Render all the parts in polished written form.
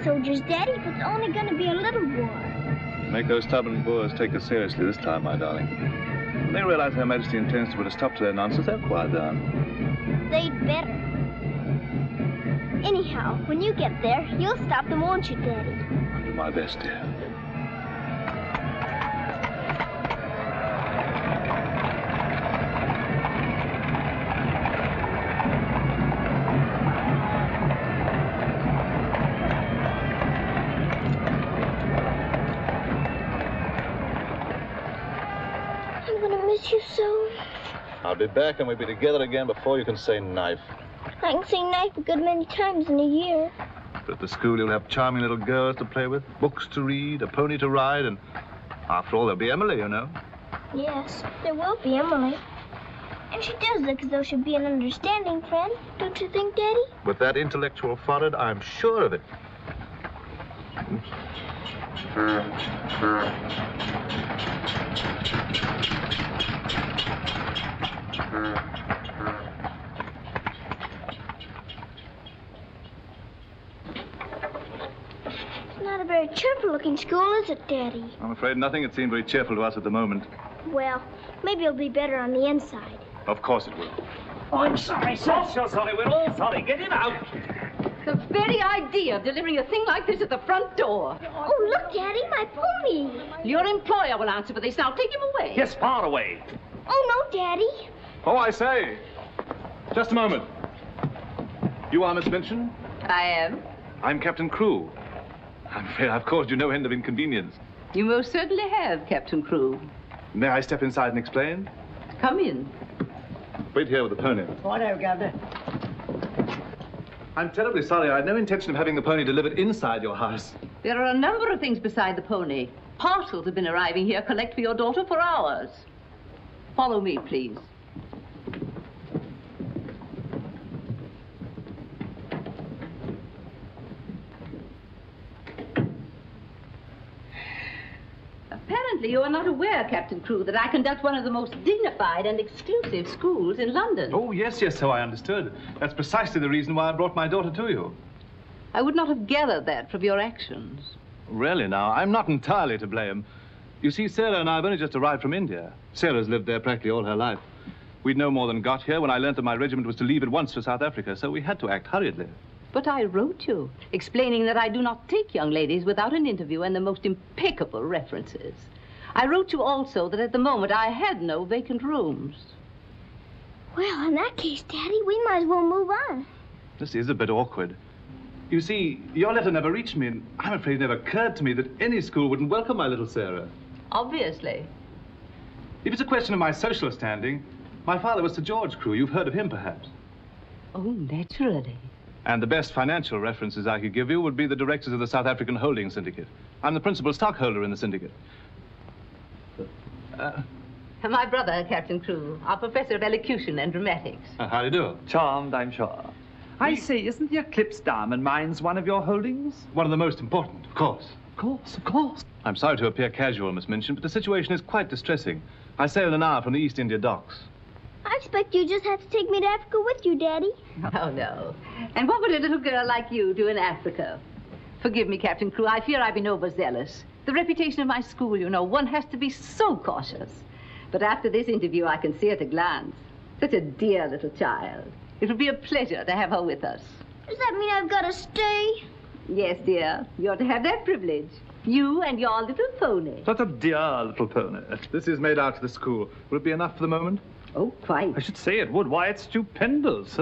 soldiers, Daddy, but it's only going to be a little war. Make those stubborn Boers take us seriously this time, my darling. When they realize Her Majesty intends to put a stop to their nonsense, they'll quiet down. They'd better. Anyhow, when you get there, you'll stop them, won't you, Daddy? I'll do my best, dear. I'm going to miss you so. I'll be back and we'll be together again before you can say knife. I can say knife a good many times in a year. But at the school, you'll have charming little girls to play with, books to read, a pony to ride, and after all, there'll be Emily, you know. Yes, there will be Emily. And she does look as though she'd be an understanding friend, don't you think, Daddy? With that intellectual forehead, I'm sure of it. Not a very cheerful-looking school, is it, Daddy? I'm afraid nothing had seemed very cheerful to us at the moment. Well, maybe it'll be better on the inside. Of course it will. Oh, I'm sorry, sir. So sorry. We're all sorry. Get him out. The very idea of delivering a thing like this at the front door. Oh, look, Daddy, my pony. Your employer will answer for this. Now take him away. Yes, far away. Oh, no, Daddy. Oh, I say. Just a moment. You are Miss Minchin? I am. I'm Captain Crewe. I'm afraid I've caused you no end of inconvenience. You most certainly have, Captain Crewe. May I step inside and explain? Come in. Wait here with the pony. Righto, Governor. I'm terribly sorry. I had no intention of having the pony delivered inside your house. There are a number of things beside the pony. Parcels have been arriving here, collect for your daughter for hours. Follow me, please. Apparently, you are not aware, Captain Crewe, that I conduct one of the most dignified and exclusive schools in London. Oh, yes, so I understood. That's precisely the reason why I brought my daughter to you. I would not have gathered that from your actions. Really, now, I'm not entirely to blame. You see, Sarah and I have only just arrived from India. Sarah's lived there practically all her life. We'd no more than got here when I learned that my regiment was to leave at once for South Africa, so we had to act hurriedly. But I wrote you, explaining that I do not take young ladies without an interview and the most impeccable references. I wrote you also that at the moment I had no vacant rooms. Well, in that case, Daddy, we might as well move on. This is a bit awkward. You see, your letter never reached me, and I'm afraid it never occurred to me that any school wouldn't welcome my little Sarah. Obviously. If it's a question of my social standing, my father was Sir George Crewe. You've heard of him, perhaps. Oh, naturally. And the best financial references I could give you would be the directors of the South African Holding Syndicate. I'm the principal stockholder in the syndicate. My brother, Captain Crewe, our professor of elocution and dramatics. How do you do? Charmed, I'm sure. I say, isn't the Eclipse Diamond Mines one of your holdings? One of the most important, of course. Of course, of course. I'm sorry to appear casual, Miss Minchin, but the situation is quite distressing. I sail in an hour from the East India docks. I expect you just have to take me to Africa with you, Daddy. Oh, no. And what would a little girl like you do in Africa? Forgive me, Captain Crewe, I fear I've been overzealous. The reputation of my school, you know, one has to be so cautious. But after this interview, I can see at a glance. Such a dear little child. It'll be a pleasure to have her with us. Does that mean I've got to stay? Yes, dear. You're to have that privilege. You and your little pony. Such a dear little pony. This is made out to the school. Will it be enough for the moment? Oh, quite. I should say it would. Why, it's stupendous.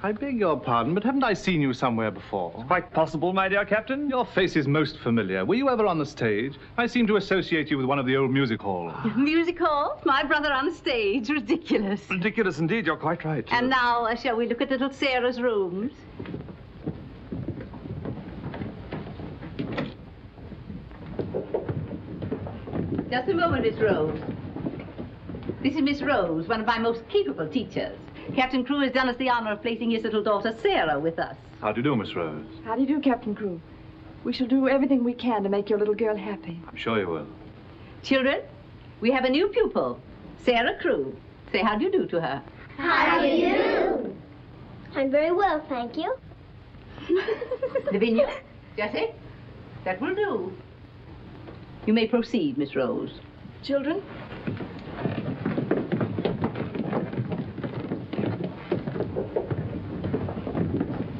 I beg your pardon, but haven't I seen you somewhere before? Quite possible, my dear Captain. Your face is most familiar. Were you ever on the stage? I seem to associate you with one of the old music halls. Music hall? My brother on the stage. Ridiculous. Ridiculous indeed. You're quite right. And now, shall we look at little Sarah's rooms? Just a moment, Miss Rose. This is Miss Rose, one of my most capable teachers. Captain Crewe has done us the honor of placing his little daughter, Sarah, with us. How do you do, Miss Rose? How do you do, Captain Crewe? We shall do everything we can to make your little girl happy. I'm sure you will. Children, we have a new pupil, Sarah Crewe. Say how do you do to her. How do you do? I'm very well, thank you. Lavinia, Jessie, that will do. You may proceed, Miss Rose. Children?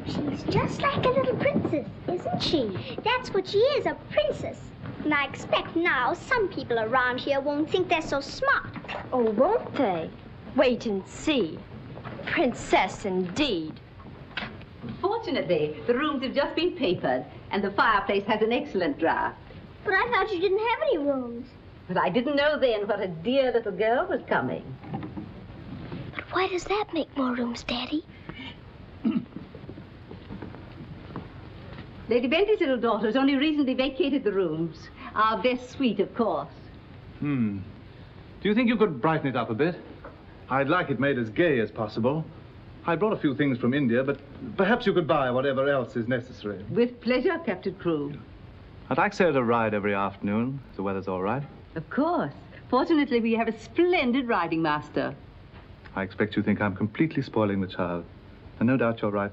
She's just like a little princess, isn't she? That's what she is, a princess. And I expect now some people around here won't think they're so smart. Oh, won't they? Wait and see. Princess, indeed. Fortunately, the rooms have just been papered, and the fireplace has an excellent draft. But I thought you didn't have any rooms. But I didn't know then what a dear little girl was coming. But why does that make more rooms, Daddy? Lady Bentley's little daughter has only recently vacated the rooms. Our best suite, of course. Do you think you could brighten it up a bit? I'd like it made as gay as possible. I brought a few things from India, but perhaps you could buy whatever else is necessary. With pleasure, Captain Crewe. I'd like Sarah to ride every afternoon, if the weather's all right. Of course. Fortunately, we have a splendid riding master. I expect you think I'm completely spoiling the child. And no doubt you're right.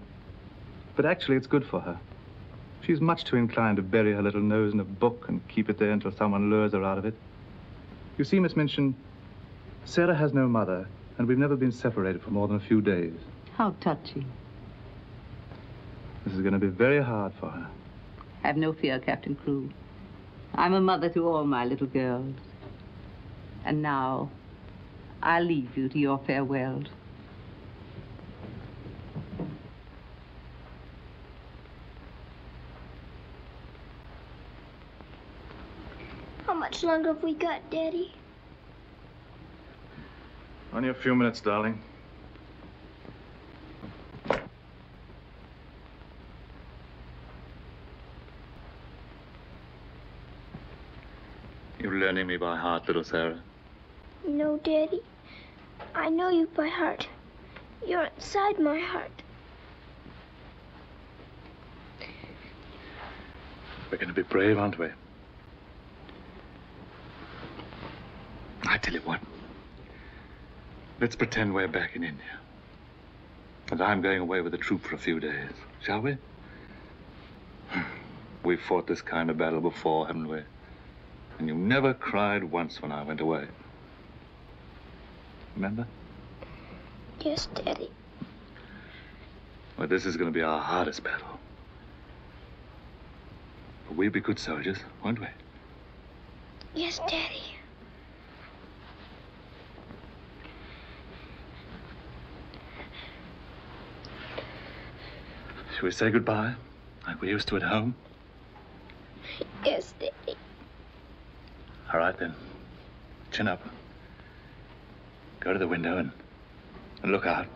But actually, it's good for her. She's much too inclined to bury her little nose in a book and keep it there until someone lures her out of it. You see, Miss Minchin, Sarah has no mother, and we've never been separated for more than a few days. How touching. This is going to be very hard for her. Have no fear, Captain Crewe. I'm a mother to all my little girls. And now, I'll leave you to your farewells. How much longer have we got, Daddy? Only a few minutes, darling. You're learning me by heart, little Sarah. No, Daddy. I know you by heart. You're inside my heart. We're going to be brave, aren't we? I tell you what. Let's pretend we're back in India. And I'm going away with the troop for a few days. Shall we? We've fought this kind of battle before, haven't we? And you never cried once when I went away. Remember? Yes, Daddy. Well, this is going to be our hardest battle. But we'll be good soldiers, won't we? Yes, Daddy. Shall we say goodbye, like we used to at home? Yes, Daddy. All right, then. Chin up. Go to the window and look out.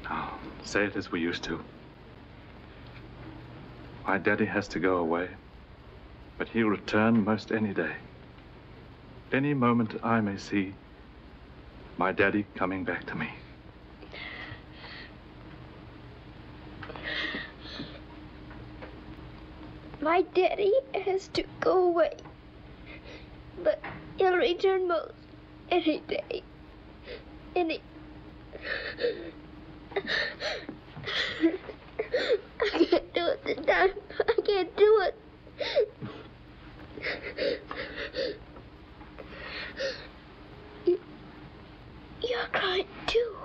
Now, say it as we used to. My daddy has to go away, but he'll return most any day. Any moment I may see my daddy coming back to me. My daddy has to go away, but he'll return most any day. I can't do it this time. I can't do it. You're crying too.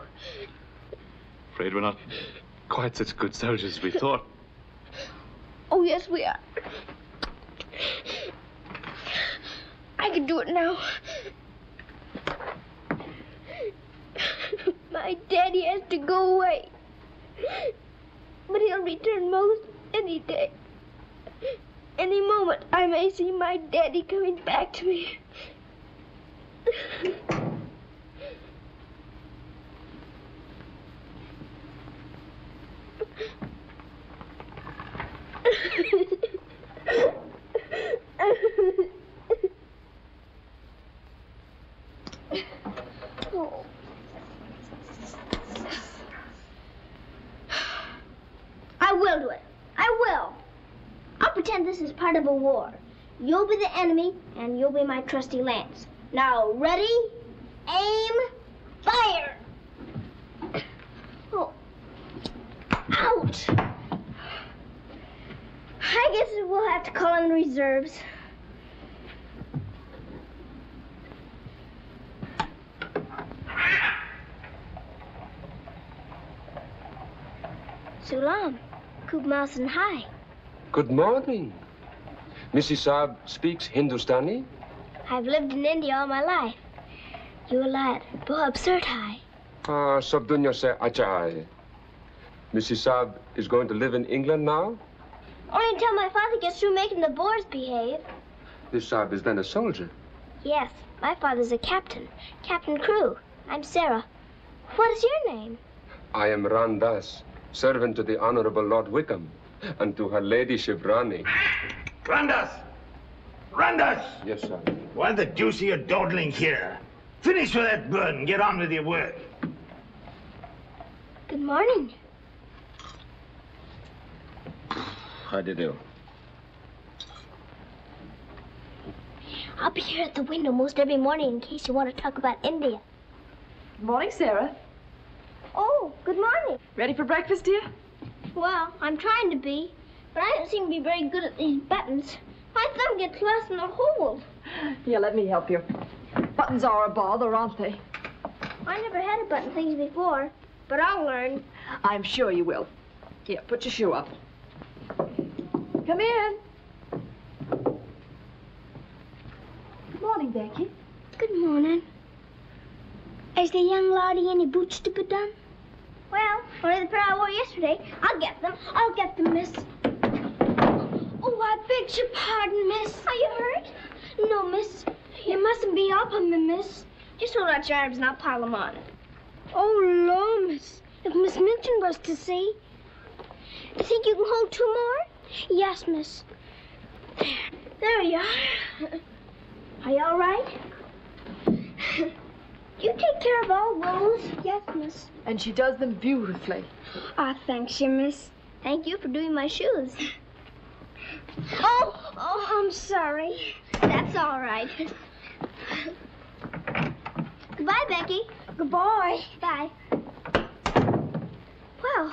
Afraid we're not quite such good soldiers as we thought. Oh, yes, we are. I can do it now. My daddy has to go away, but he'll return most any day. Any moment, I may see my daddy coming back to me. Oh. I will do it. I will. I'll pretend this is part of a war. You'll be the enemy, and you'll be my trusty lance. Now, ready, aim, fire! Oh. Ouch! I guess we'll have to call in reserves. Sulam, Kub Mouse and Hi. Good morning. Mrs. Saab speaks Hindustani? I've lived in India all my life. You lad, bahut absurd hai. Sab dunya se acha hai. Mrs. Saab is going to live in England now? Only until my father gets through making the Boers behave. Miss Saab is then a soldier. Yes, my father's a captain. Captain Crew. I'm Sarah. What is your name? I am Randas, servant to the Honorable Lord Wickham, and to her ladyship Rani. Randas! Randas! Yes, sir. Why the deuce are you dawdling here? Finish with that bird and get on with your work. Good morning. How do you do? I'll be here at the window most every morning in case you want to talk about India. Good morning, Sarah. Oh, good morning. Ready for breakfast, dear? Well, I'm trying to be, but I don't seem to be very good at these buttons. My thumb gets lost in the hole. Here, let me help you. Buttons are a bother, aren't they? I never had to button things before, but I'll learn. I'm sure you will. Here, put your shoe up. Come in. Good morning, Becky. Good morning. Is the young laddie any boots to be done? Well, only the pair I wore yesterday. I'll get them. I'll get them, miss. Oh, I beg your pardon, miss. Are you hurt? No, miss. You mustn't be up on me, miss. Just hold out your arms and I'll pile them on. Oh, Lord, miss. If Miss Minton was to see. You think you can hold two more? Yes, miss. There you are. Are you all right? You take care of all those? Yes, miss. And she does them beautifully. Ah, thanks, you, miss. Thank you for doing my shoes. Oh, I'm sorry. That's all right. Goodbye, Becky. Goodbye. Bye. Well,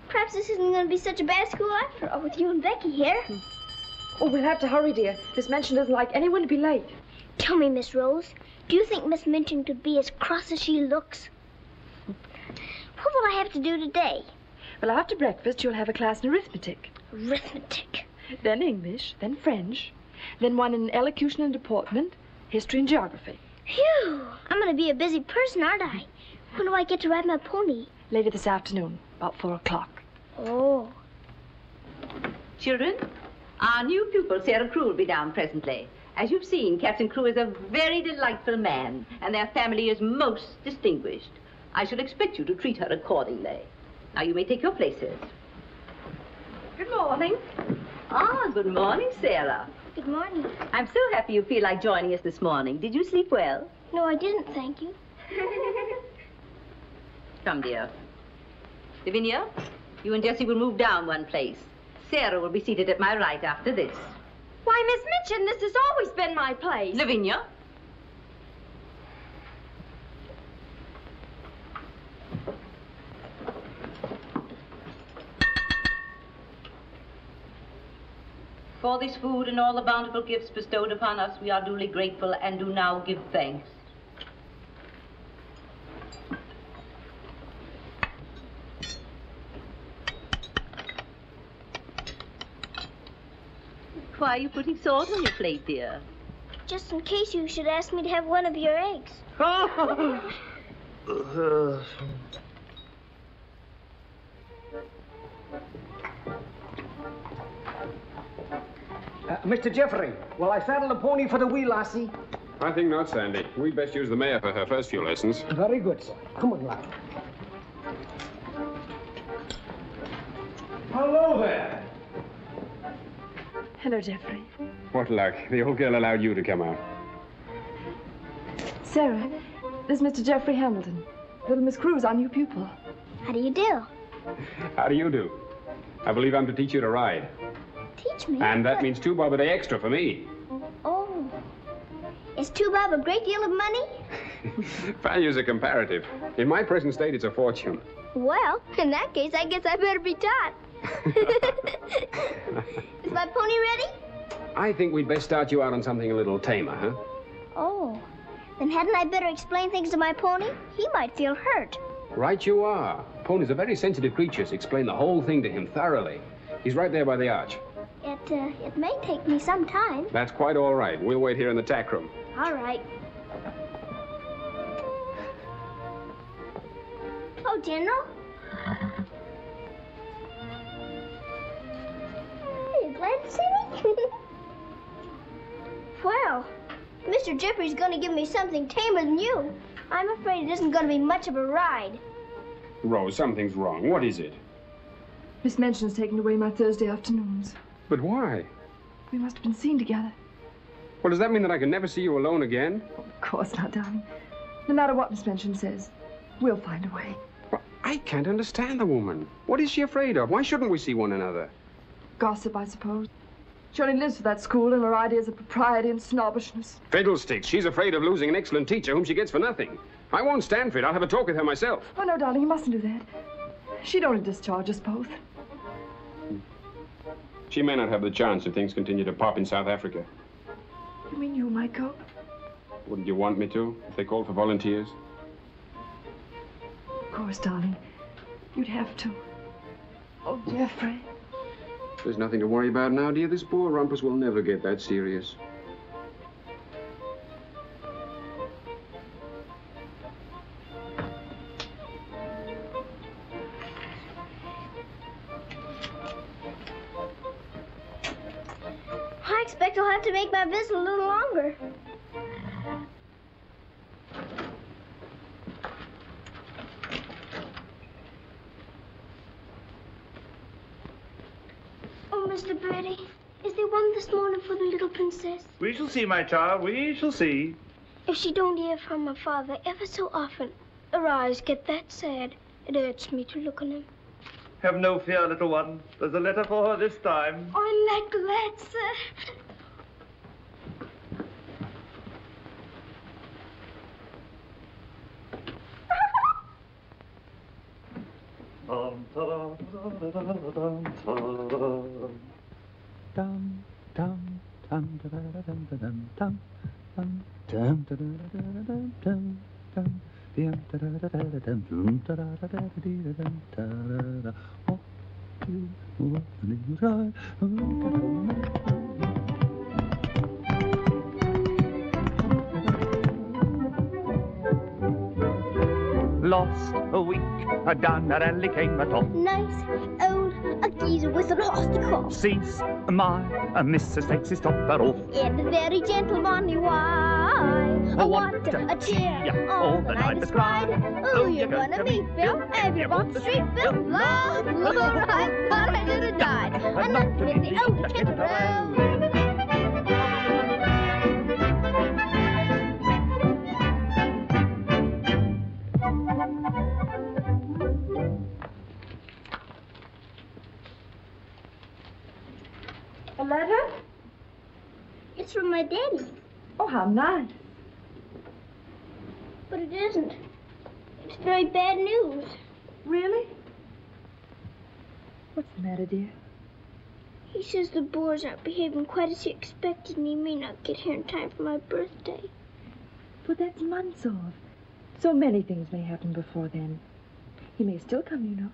perhaps this isn't going to be such a bad school after all with you and Becky here. Oh, we'll have to hurry, dear. Miss Minchin doesn't like anyone to be late. Tell me, Miss Rose, do you think Miss Minchin could be as cross as she looks? What will I have to do today? Well, after breakfast, you'll have a class in arithmetic. Arithmetic. Then English, then French, then one in elocution and deportment, history and geography. Phew! I'm going to be a busy person, aren't I? When do I get to ride my pony? Later this afternoon, about 4 o'clock. Oh. Children, our new pupil, Sarah Crew, will be down presently. As you've seen, Captain Crew is a very delightful man, and their family is most distinguished. I should expect you to treat her accordingly. Now, you may take your places. Good morning. Ah, good morning, Sarah. Good morning. I'm so happy you feel like joining us this morning. Did you sleep well? No, I didn't, thank you. Come, dear. Lavinia, you and Jessie will move down one place. Sarah will be seated at my right after this. Why, Miss Minchin, this has always been my place. Lavinia. For this food and all the bountiful gifts bestowed upon us, we are duly grateful and do now give thanks. Why are you putting salt on your plate, dear? Just in case you should ask me to have one of your eggs. Mr. Jeffrey, will I saddle the pony for the wee lassie? I think not, Sandy. We'd best use the mare for her first few lessons. Very good, sir. Come on, lad. Hello there. Hello, Jeffrey. What luck. The old girl allowed you to come out. Sarah, this is Mr. Jeffrey Hamilton. Little Miss Crew's our new pupil. How do you do? How do you do? I believe I'm to teach you to ride. Teach me. And that means 2 bob a day extra for me. Is 2 bob a great deal of money? Values are comparative. In my present state, it's a fortune. Well, in that case, I guess I better be taught. Is my pony ready? I think we'd best start you out on something a little tamer, huh? Oh, then hadn't I better explain things to my pony? He might feel hurt. Right you are. Ponies are very sensitive creatures. Explain the whole thing to him thoroughly. He's right there by the arch. It may take me some time. That's quite all right. We'll wait here in the tack room. All right. Oh, General. Are you glad to see me? Well, Mr. Jeffrey's going to give me something tamer than you. I'm afraid it isn't going to be much of a ride. Rose, something's wrong. What is it? Miss Minchin's taken away my Thursday afternoons. But why? We must have been seen together. Well, does that mean that I can never see you alone again? Oh, of course not, darling. No matter what Miss Minchin says, we'll find a way. Well, I can't understand the woman. What is she afraid of? Why shouldn't we see one another? Gossip, I suppose. She only lives for that school and her ideas of propriety and snobbishness. Fiddlesticks. She's afraid of losing an excellent teacher whom she gets for nothing. I won't stand for it. I'll have a talk with her myself. Oh, no, darling, you mustn't do that. She'd only discharge us both. She may not have the chance if things continue to pop in South Africa. You mean you might go? Wouldn't you want me to, if they called for volunteers? Of course, darling. You'd have to. Oh, Jeffrey. There's nothing to worry about now, dear. This poor rumpus will never get that serious. I expect I'll have to make my visit a little longer. Oh, Mr. Birdie, is there one this morning for the little princess? We shall see, my child. We shall see. If she don't hear from her father ever so often, her eyes get that sad. It hurts me to look on him. Have no fear, little one. There's a letter for her this time. Oh, I'm that glad, sir. Lost a week, down that alley came a top. Nice old geezer with a rusty cough. Sees my missus takes his topper off. In a very gentle bonny way. What a cheer all the night was cried. Oh, you're gonna meet Bill, and you want the street Bill. Love, Lord, I thought I should have died. I'm not in the old Tipper Road. A letter? It's from my daddy. Oh, how nice. But it isn't. It's very bad news. Really? What's the matter, dear? He says the Boers aren't behaving quite as he expected, and he may not get here in time for my birthday. Well, that's months off. So many things may happen before then. He may still come, you know.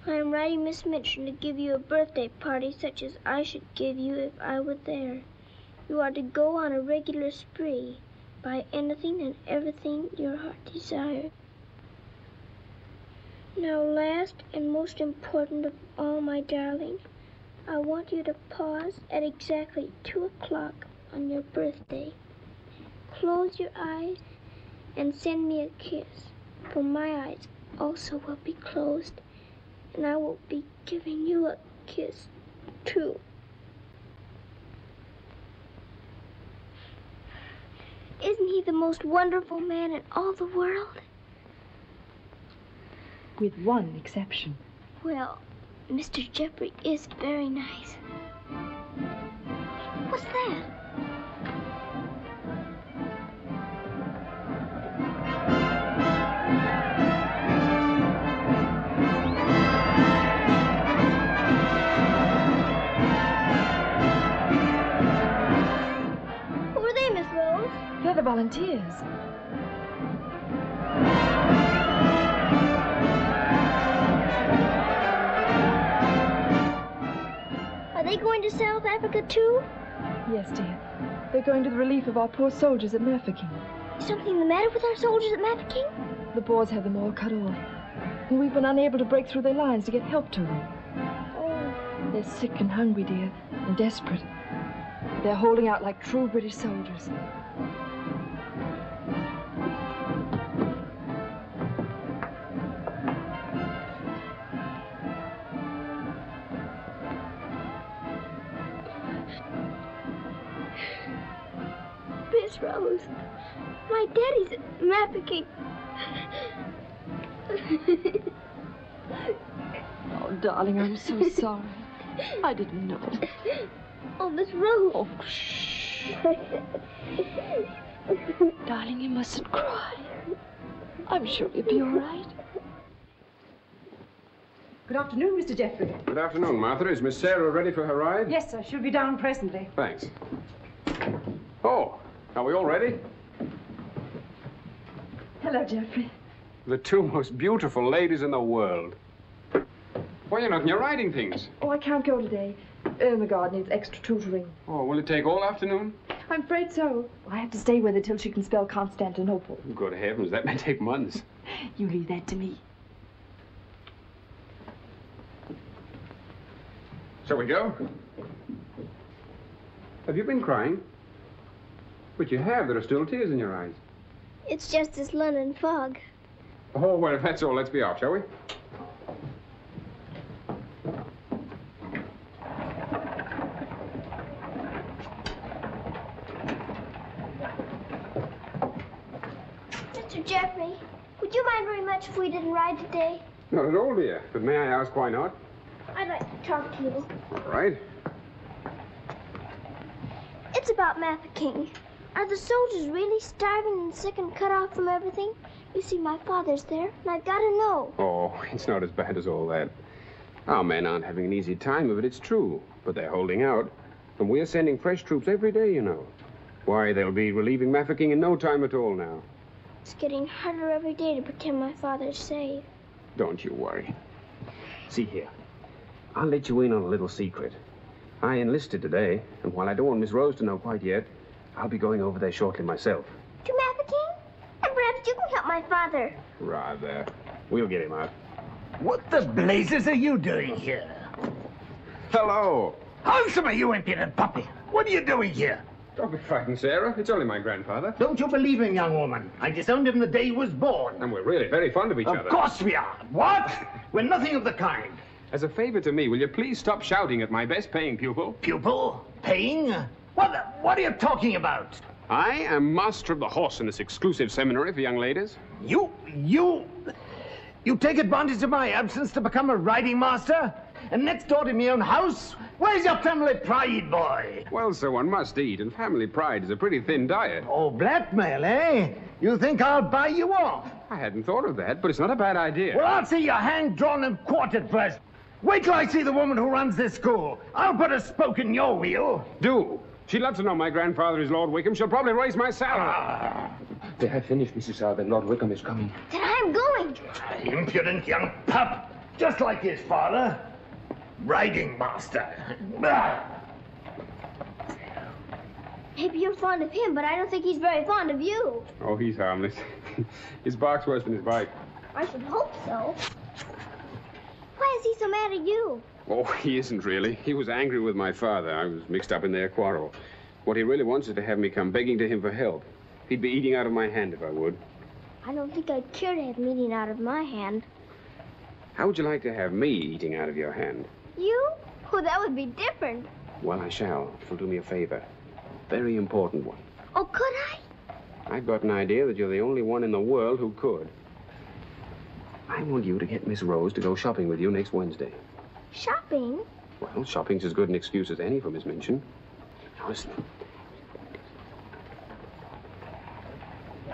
I am writing Miss Minchin to give you a birthday party such as I should give you if I were there. You are to go on a regular spree, buy anything and everything your heart desires. Now, last and most important of all, my darling, I want you to pause at exactly 2 o'clock on your birthday. Close your eyes and send me a kiss, for my eyes also will be closed, and I will be giving you a kiss, too. Isn't he the most wonderful man in all the world? With one exception. Well, Mr. Jeffrey is very nice. What's that? volunteers. Are they going to South Africa too? Yes, dear. They're going to the relief of our poor soldiers at Mafeking. Is something the matter with our soldiers at Mafeking? The Boers have them all cut off. And we've been unable to break through their lines to get help to them. Oh. They're sick and hungry, dear, and desperate. They're holding out like true British soldiers. Miss Rose, my daddy's at Mafeking. Oh, darling, I'm so sorry. I didn't know. Oh, Miss Rose. Oh, shh. Darling, you mustn't cry. I'm sure you'll be all right. Good afternoon, Mr. Jeffrey. Good afternoon, Martha. Is Miss Sarah ready for her ride? Yes, sir. She'll be down presently. Thanks. Oh, are we all ready? Hello, Jeffrey. The two most beautiful ladies in the world. Why, you're not in your riding things. Oh, I can't go today. Irmgard needs extra tutoring. Oh, will it take all afternoon? I'm afraid so. I have to stay with her till she can spell Constantinople. Good heavens, that may take months. You leave that to me. Shall we go? Have you been crying? But you have. There are still tears in your eyes. It's just this London fog. Oh, well, if that's all, let's be off, shall we? Mr. Jeffrey, would you mind very much if we didn't ride today? Not at all, dear. But may I ask why not? I'd like to talk to you. All right. It's about Mafeking. Are the soldiers really starving and sick and cut off from everything? You see, my father's there, and I've got to know. Oh, it's not as bad as all that. Our men aren't having an easy time of it, it's true. But they're holding out. And we're sending fresh troops every day, you know. Why, they'll be relieving Mafeking in no time at all now. It's getting harder every day to pretend my father's safe. Don't you worry. See here. I'll let you in on a little secret. I enlisted today, and while I don't want Miss Rose to know quite yet, I'll be going over there shortly myself. To Mafeking? And perhaps you can help my father. Rather. We'll get him out. What the blazes are you doing here? Hello. Answer me, you impudent puppy. What are you doing here? Don't be frightened, Sarah. It's only my grandfather. Don't you believe him, young woman? I disowned him the day he was born. And we're really very fond of each other. Of course we are. What? We're nothing of the kind. As a favor to me, will you please stop shouting at my best-paying pupil? Pupil? Paying? What are you talking about? I am master of the horse in this exclusive seminary for young ladies. You take advantage of my absence to become a riding master? And next door to my own house? Where's your family pride, boy? Well, sir, one must eat, and family pride is a pretty thin diet. Oh, blackmail, eh? You think I'll buy you off? I hadn't thought of that, but it's not a bad idea. Well, I'll see you hanged, drawn, and quartered first. Wait till I see the woman who runs this school. I'll put a spoke in your wheel. Do. She'd love to know my grandfather is Lord Wickham. She'll probably raise my salary. They have finished, Mrs. Alvin. Lord Wickham is coming. Then I'm going. Impudent young pup. Just like his father. Riding master. Maybe you're fond of him, but I don't think he's very fond of you. Oh, he's harmless. His bark's worse than his bite. I should hope so. Why is he so mad at you? Oh, he isn't really. He was angry with my father. I was mixed up in their quarrel. What he really wants is to have me come begging to him for help. He'd be eating out of my hand if I would. I don't think I'd care to have him eating out of my hand. How would you like to have me eating out of your hand? You? Oh, that would be different. Well, I shall. If you'll do me a favor. Very important one. Oh, could I? I've got an idea that you're the only one in the world who could. I want you to get Miss Rose to go shopping with you next Wednesday. Shopping? Well, shopping's as good an excuse as any for Miss Minchin. Now, listen.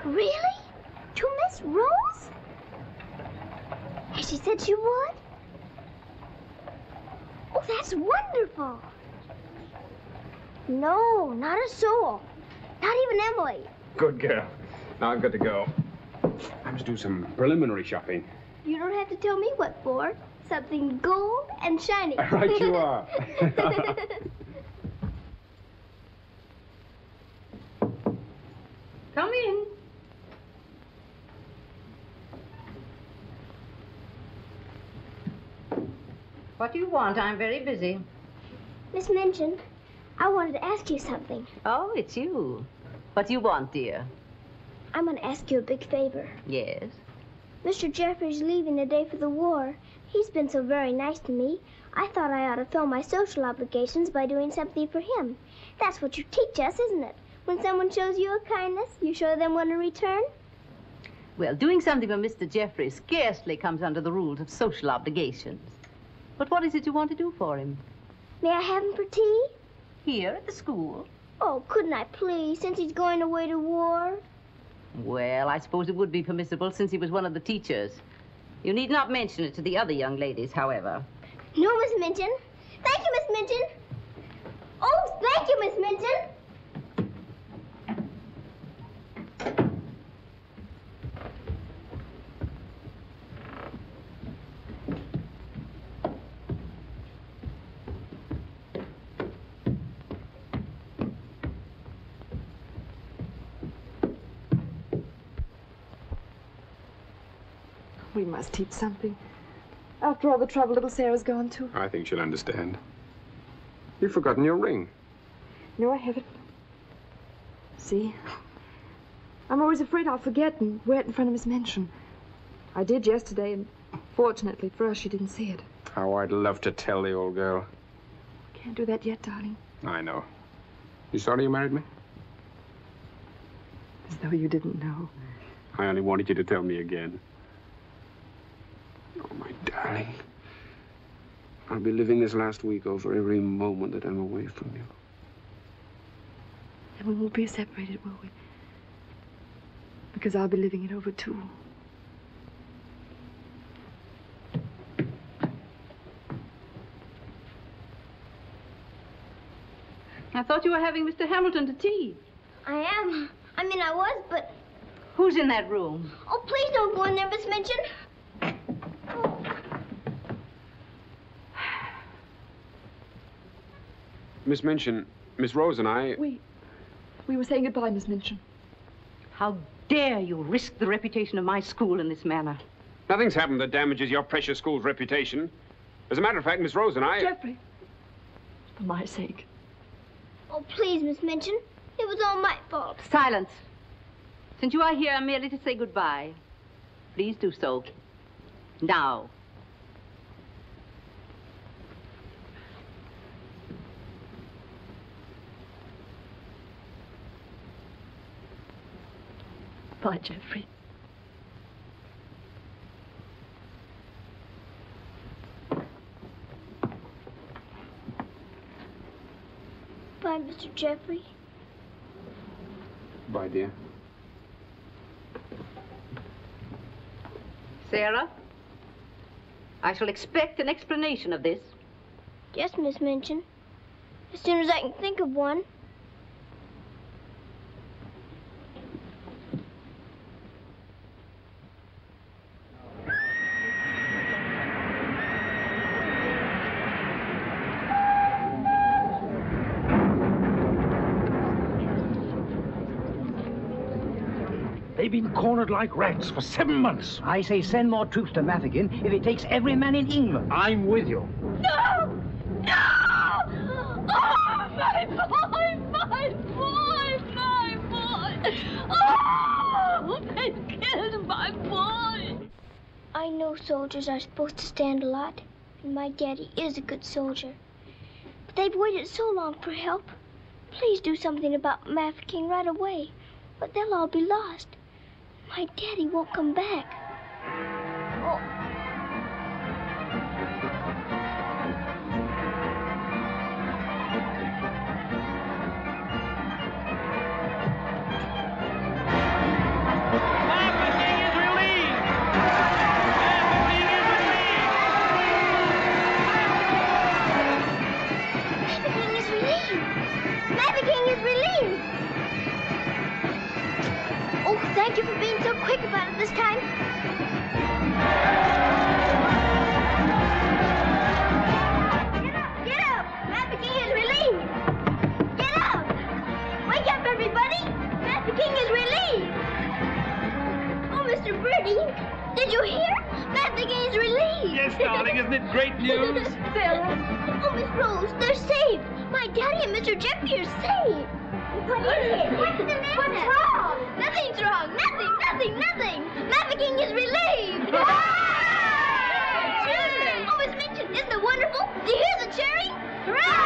Really? To Miss Rose? Has she said she would? Oh, that's wonderful. No, not a soul. Not even Emily. Good girl. Now I've got to go. I must do some preliminary shopping. You don't have to tell me what for. Something gold and shiny. Right you are. Come in. What do you want? I'm very busy. Miss Minchin, I wanted to ask you something. Oh, it's you. What do you want, dear? I'm going to ask you a big favor. Yes? Mr. Jeffrey's leaving today for the war. He's been so very nice to me. I thought I ought to fill my social obligations by doing something for him. That's what you teach us, isn't it? When someone shows you a kindness, you show them one in return. Well, doing something for Mr. Jeffrey scarcely comes under the rules of social obligations. But what is it you want to do for him? May I have him for tea? Here at the school? Oh, couldn't I please, since he's going away to war? Well, I suppose it would be permissible since he was one of the teachers. You need not mention it to the other young ladies, however. No, Miss Minchin. Thank you, Miss Minchin. Oh, thank you, Miss Minchin. We must teach something. After all the trouble little Sarah's gone to. I think she'll understand. You've forgotten your ring. No, I haven't. See? I'm always afraid I'll forget and wear it in front of Miss Minchin. I did yesterday, and fortunately for us, she didn't see it. How I'd love to tell the old girl. Can't do that yet, darling. I know. You sorry you married me? As though you didn't know. I only wanted you to tell me again. Oh, my darling. I'll be living this last week over every moment that I'm away from you. And we won't be separated, will we? Because I'll be living it over, too. I thought you were having Mr. Hamilton to tea. I am. I mean, I was, but... Who's in that room? Oh, please don't go in there, Miss Minchin. Miss Minchin, Miss Rose and I... We were saying goodbye, Miss Minchin. How dare you risk the reputation of my school in this manner? Nothing's happened that damages your precious school's reputation. As a matter of fact, Miss Rose and I... Jeffrey, for my sake. Oh, please, Miss Minchin. It was all my fault. Silence. Since you are here merely to say goodbye, please do so. Now. Bye, Jeffrey. Bye, Mr. Jeffrey. Bye, dear. Sarah, I shall expect an explanation of this. Yes, Miss Minchin. As soon as I can think of one. They've been cornered like rats for 7 months. I say send more troops to Mafeking if it takes every man in England. I'm with you. No! No! Oh, my boy! My boy! My boy! Oh! They killed my boy! I know soldiers are supposed to stand a lot, and my daddy is a good soldier. But they've waited so long for help. Please do something about Mafeking right away, but they'll all be lost. My daddy won't come back. Oh. Mafeking is relieved! you for being so quick about it this time. Get up! Matt the King is relieved! Get up! Wake up, everybody! Matt the King is relieved! Oh, Mr. Birdie, did you hear? Matt the King is relieved! Yes, darling, isn't it great news? Sarah! Oh, Miss Rose, they're saved! My daddy and Mr. Jeffrey are saved! What is it? What's the matter? What's wrong? Nothing's wrong! Nothing! Matt the King is relieved! Children! Oh, Miss Minchin, isn't it wonderful? Do you hear the cheering? Hooray!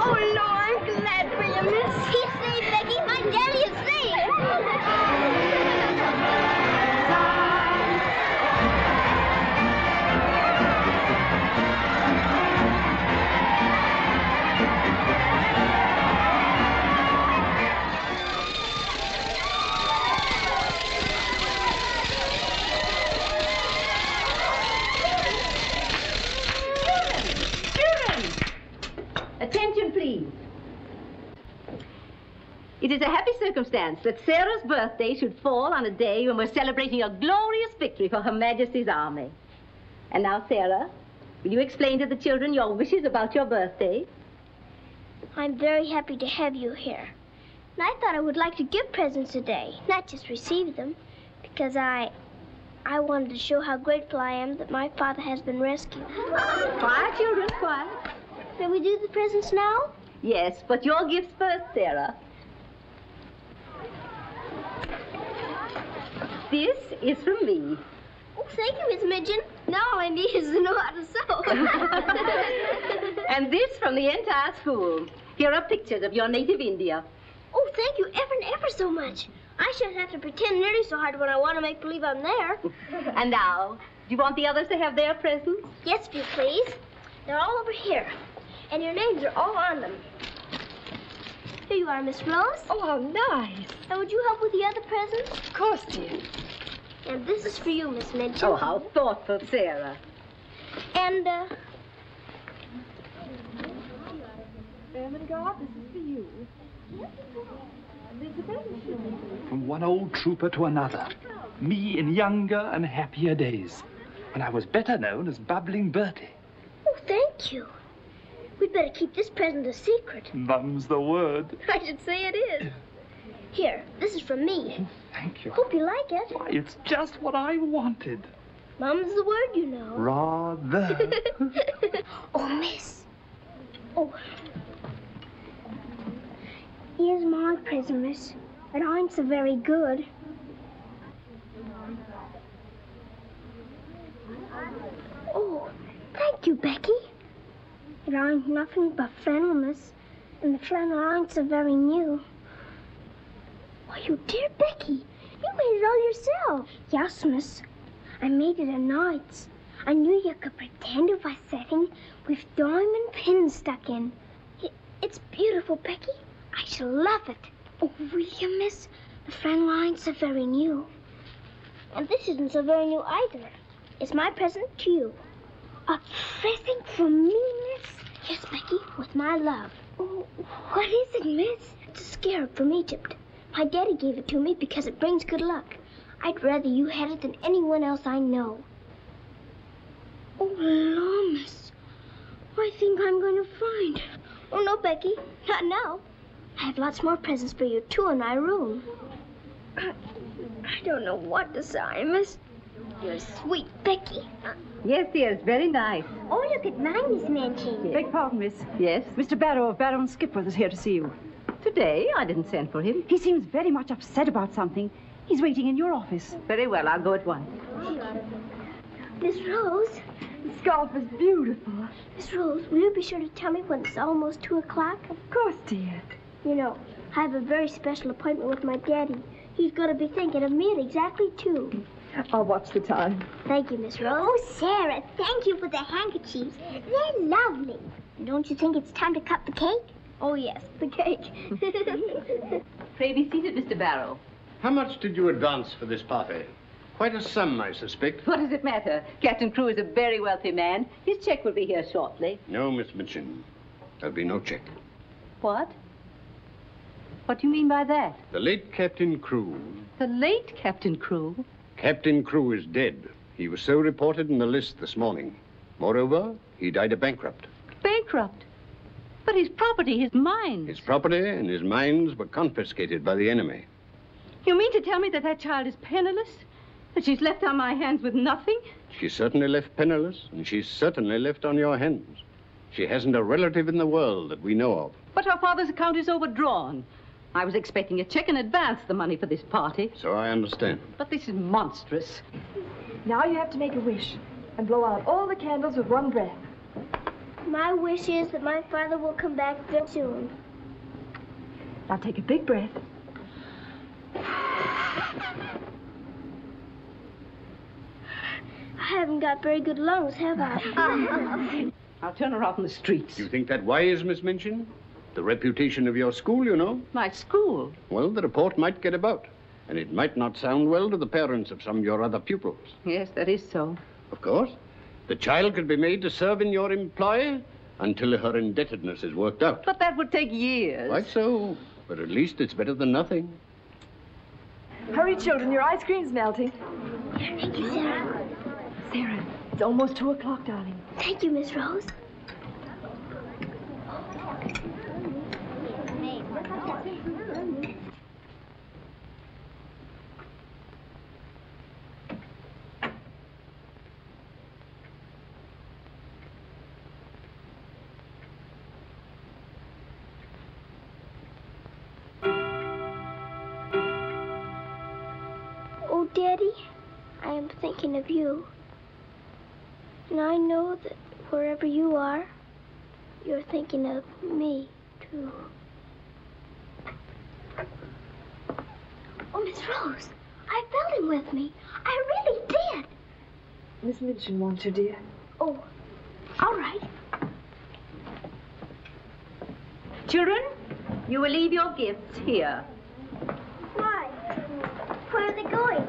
Oh, no, I'm glad for you, miss. He's saved, Becky. My daddy is saved. Attention, please. It is a happy circumstance that Sarah's birthday should fall on a day when we're celebrating a glorious victory for Her Majesty's army. And now, Sarah, will you explain to the children your wishes about your birthday? I'm very happy to have you here. And I thought I would like to give presents today, not just receive them, because I wanted to show how grateful I am that my father has been rescued. Quiet, children, quiet. May we do the presents now? Yes, but your gifts first, Sarah. This is from me. Oh, thank you, Miss Midgeon. Now all I need is to know how to sew. And this from the entire school. Here are pictures of your native India. Oh, thank you ever and ever so much. I shouldn't have to pretend nearly so hard when I want to make believe I'm there. And now, do you want the others to have their presents? Yes, if you please. They're all over here. And your names are all on them. Here you are, Miss Rose. Oh, how nice. And would you help with the other presents? Of course, dear. And this is for you, Miss Minchin. Oh, how thoughtful, Sarah. And, Ermengarde, this is for you. From one old trooper to another. Me in younger and happier days, when I was better known as Bubbling Bertie. Oh, thank you. We'd better keep this present a secret. Mum's the word. I should say it is. Here, this is from me. Thank you. Hope you like it. Why, it's just what I wanted. Mum's the word, you know. Rather. Oh, miss. Oh. Here's my present, miss. But I'm so very good. Oh, thank you, Becky. It ain't nothing but flannel, miss. And the flannel ain't so very new. Why, you dear Becky, you made it all yourself. Yes, miss. I made it at nights. I knew you could pretend it was setting with diamond pins stuck in. It's beautiful, Becky. I shall love it. Oh, will you, miss? The flannel ain't so very new. And this isn't so very new either. It's my present to you. A present from me, miss? Yes, Becky, with my love. Oh, what is it, miss? It's a scarab from Egypt. My daddy gave it to me because it brings good luck. I'd rather you had it than anyone else I know. Oh, Lord, miss. I think I'm going to find. Oh, no, Becky, not now. I have lots more presents for you, too, in my room. I don't know what to say, miss. You're sweet, Becky. Yes, dear, it's very nice. Oh, look at mine, Miss Mancini. Beg pardon, miss. Yes? Mr. Barrow of Barrow and Skipworth is here to see you. Today? I didn't send for him. He seems very much upset about something. He's waiting in your office. Very well, I'll go at once. Miss Rose? The scarf is beautiful. Miss Rose, will you be sure to tell me when it's almost 2 o'clock? Of course, dear. You know, I have a very special appointment with my daddy. He's going to be thinking of me at exactly 2. I'll watch the time. Thank you, Miss Rose. Oh, Sarah, thank you for the handkerchiefs. They're lovely. Don't you think it's time to cut the cake? Oh, yes, the cake. Pray be seated, Mr. Barrow. How much did you advance for this party? Quite a sum, I suspect. What does it matter? Captain Crewe is a very wealthy man. His check will be here shortly. No, Miss Minchin. There'll be no check. What? What do you mean by that? The late Captain Crewe. The late Captain Crewe? Captain Crewe is dead. He was so reported in the list this morning. Moreover, he died a bankrupt. Bankrupt? But his property, his mines. His property and his mines were confiscated by the enemy. You mean to tell me that that child is penniless? That she's left on my hands with nothing? She's certainly left penniless, and she's certainly left on your hands. She hasn't a relative in the world that we know of. But her father's account is overdrawn. I was expecting a check in advance, the money for this party. So I understand. But this is monstrous. Now you have to make a wish and blow out all the candles with one breath. My wish is that my father will come back very soon. Now take a big breath. I haven't got very good lungs, have I? I'll turn her out in the streets. You think that wise, Miss Minchin? The reputation of your school, you know. My school? Well, the report might get about, and it might not sound well to the parents of some of your other pupils. Yes, that is so. Of course. The child could be made to serve in your employ until her indebtedness is worked out. But that would take years. Quite so. But at least it's better than nothing. Hurry, children, your ice cream's melting. Thank you, Sarah. Sarah, it's almost 2 o'clock, darling. Thank you, Miss Rose. Oh, Daddy, I am thinking of you. And I know that wherever you are, you're thinking of me, too. Oh, Miss Rose, I felt him with me. I really did. Miss Minchin wants you, dear. Oh, all right. Children, you will leave your gifts here. Why? Where are they going?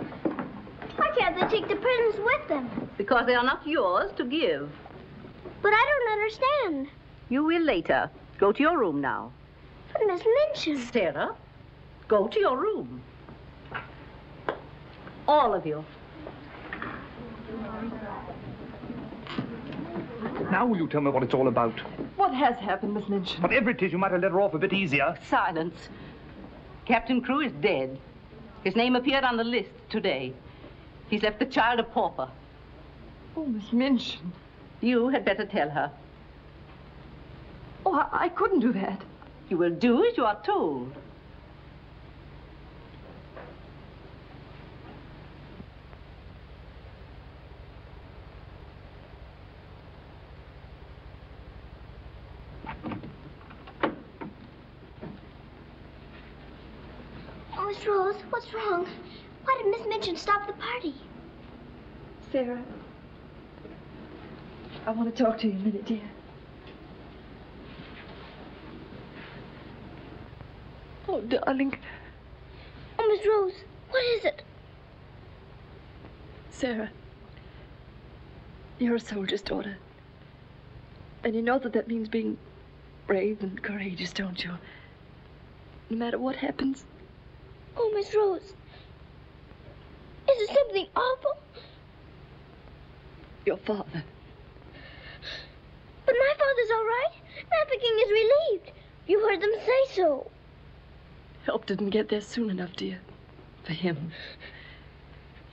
Why can't they take the presents with them? Because they are not yours to give. But I don't understand. You will later. Go to your room now. But Miss Minchin. Sarah, go to your room. All of you. Now will you tell me what it's all about? What has happened, Miss Minchin? Whatever it is, you might have let her off a bit easier. Silence. Captain Crewe is dead. His name appeared on the list today. He's left the child a pauper. Oh, Miss Minchin. You had better tell her. Oh, I couldn't do that. You will do as you are told. Oh, Miss Rose, what's wrong? Why did Miss Minchin stop the party? Sarah, I want to talk to you a minute, dear. Oh, darling. Oh, Miss Rose, what is it? Sarah, you're a soldier's daughter. And you know that that means being brave and courageous, don't you? No matter what happens. Oh, Miss Rose, is it something awful? Your father. But my father's all right. Mafeking is relieved. You heard them say so. Help didn't get there soon enough, dear. For him.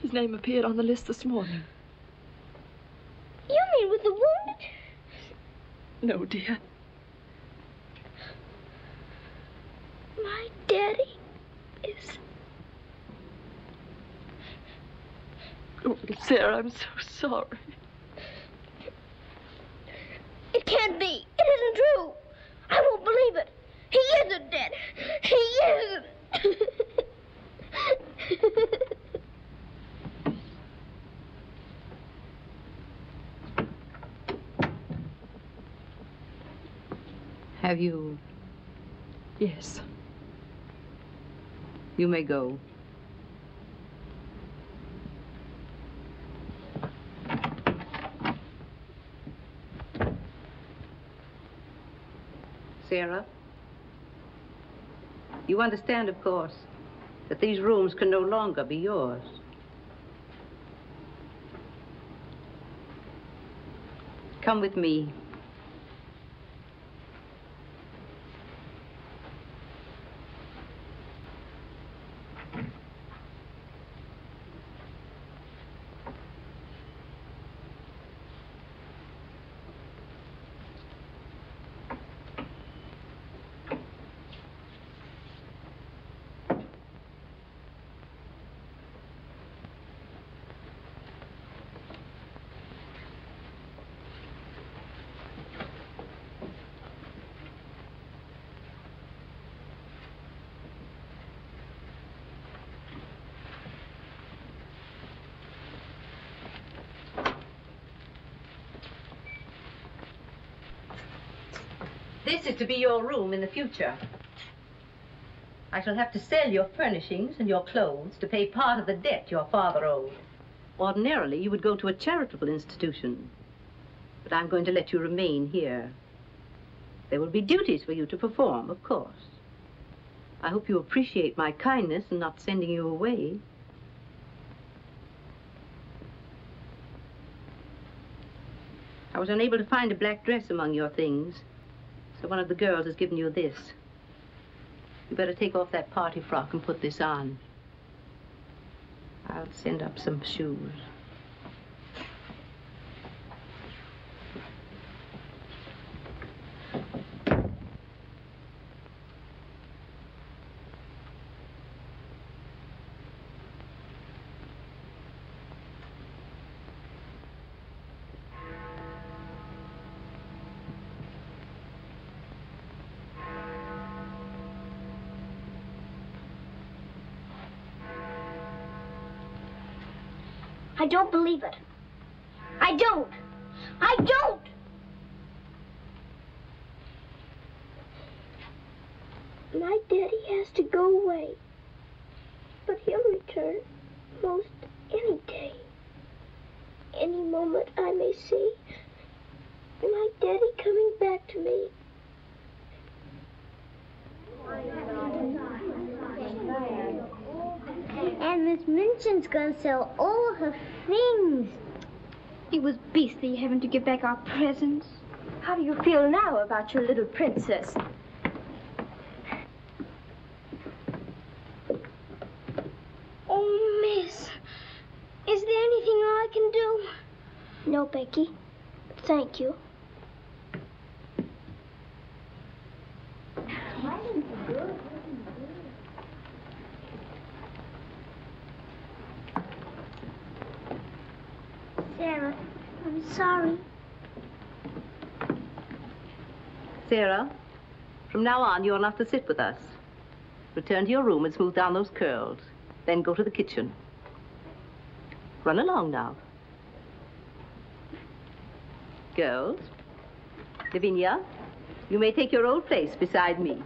His name appeared on the list this morning. You mean with the wounded? No, dear. My daddy is... Oh, Sarah, I'm so sorry. It can't be. It isn't true. I won't believe it. He isn't dead. He isn't. Have you? Yes. You may go. Sarah, you understand, of course, that these rooms can no longer be yours. Come with me. This is to be your room in the future. I shall have to sell your furnishings and your clothes to pay part of the debt your father owed. Ordinarily, you would go to a charitable institution, but I'm going to let you remain here. There will be duties for you to perform, of course. I hope you appreciate my kindness in not sending you away. I was unable to find a black dress among your things, so one of the girls has given you this. You better take off that party frock and put this on. I'll send up some shoes. I don't believe it. I don't. I don't! My daddy has to go away. But he'll return most any day. Any moment I may see my daddy coming back to me. And Miss Minchin's gonna sell all her things. It was beastly having to give back our presents. How do you feel now about your little princess? Oh, Miss, is there anything I can do? No, Becky. Thank you. Sarah, I'm sorry. Sarah, from now on, you'll have to sit with us. Return to your room and smooth down those curls. Then go to the kitchen. Run along now. Girls, Lavinia, you may take your old place beside me.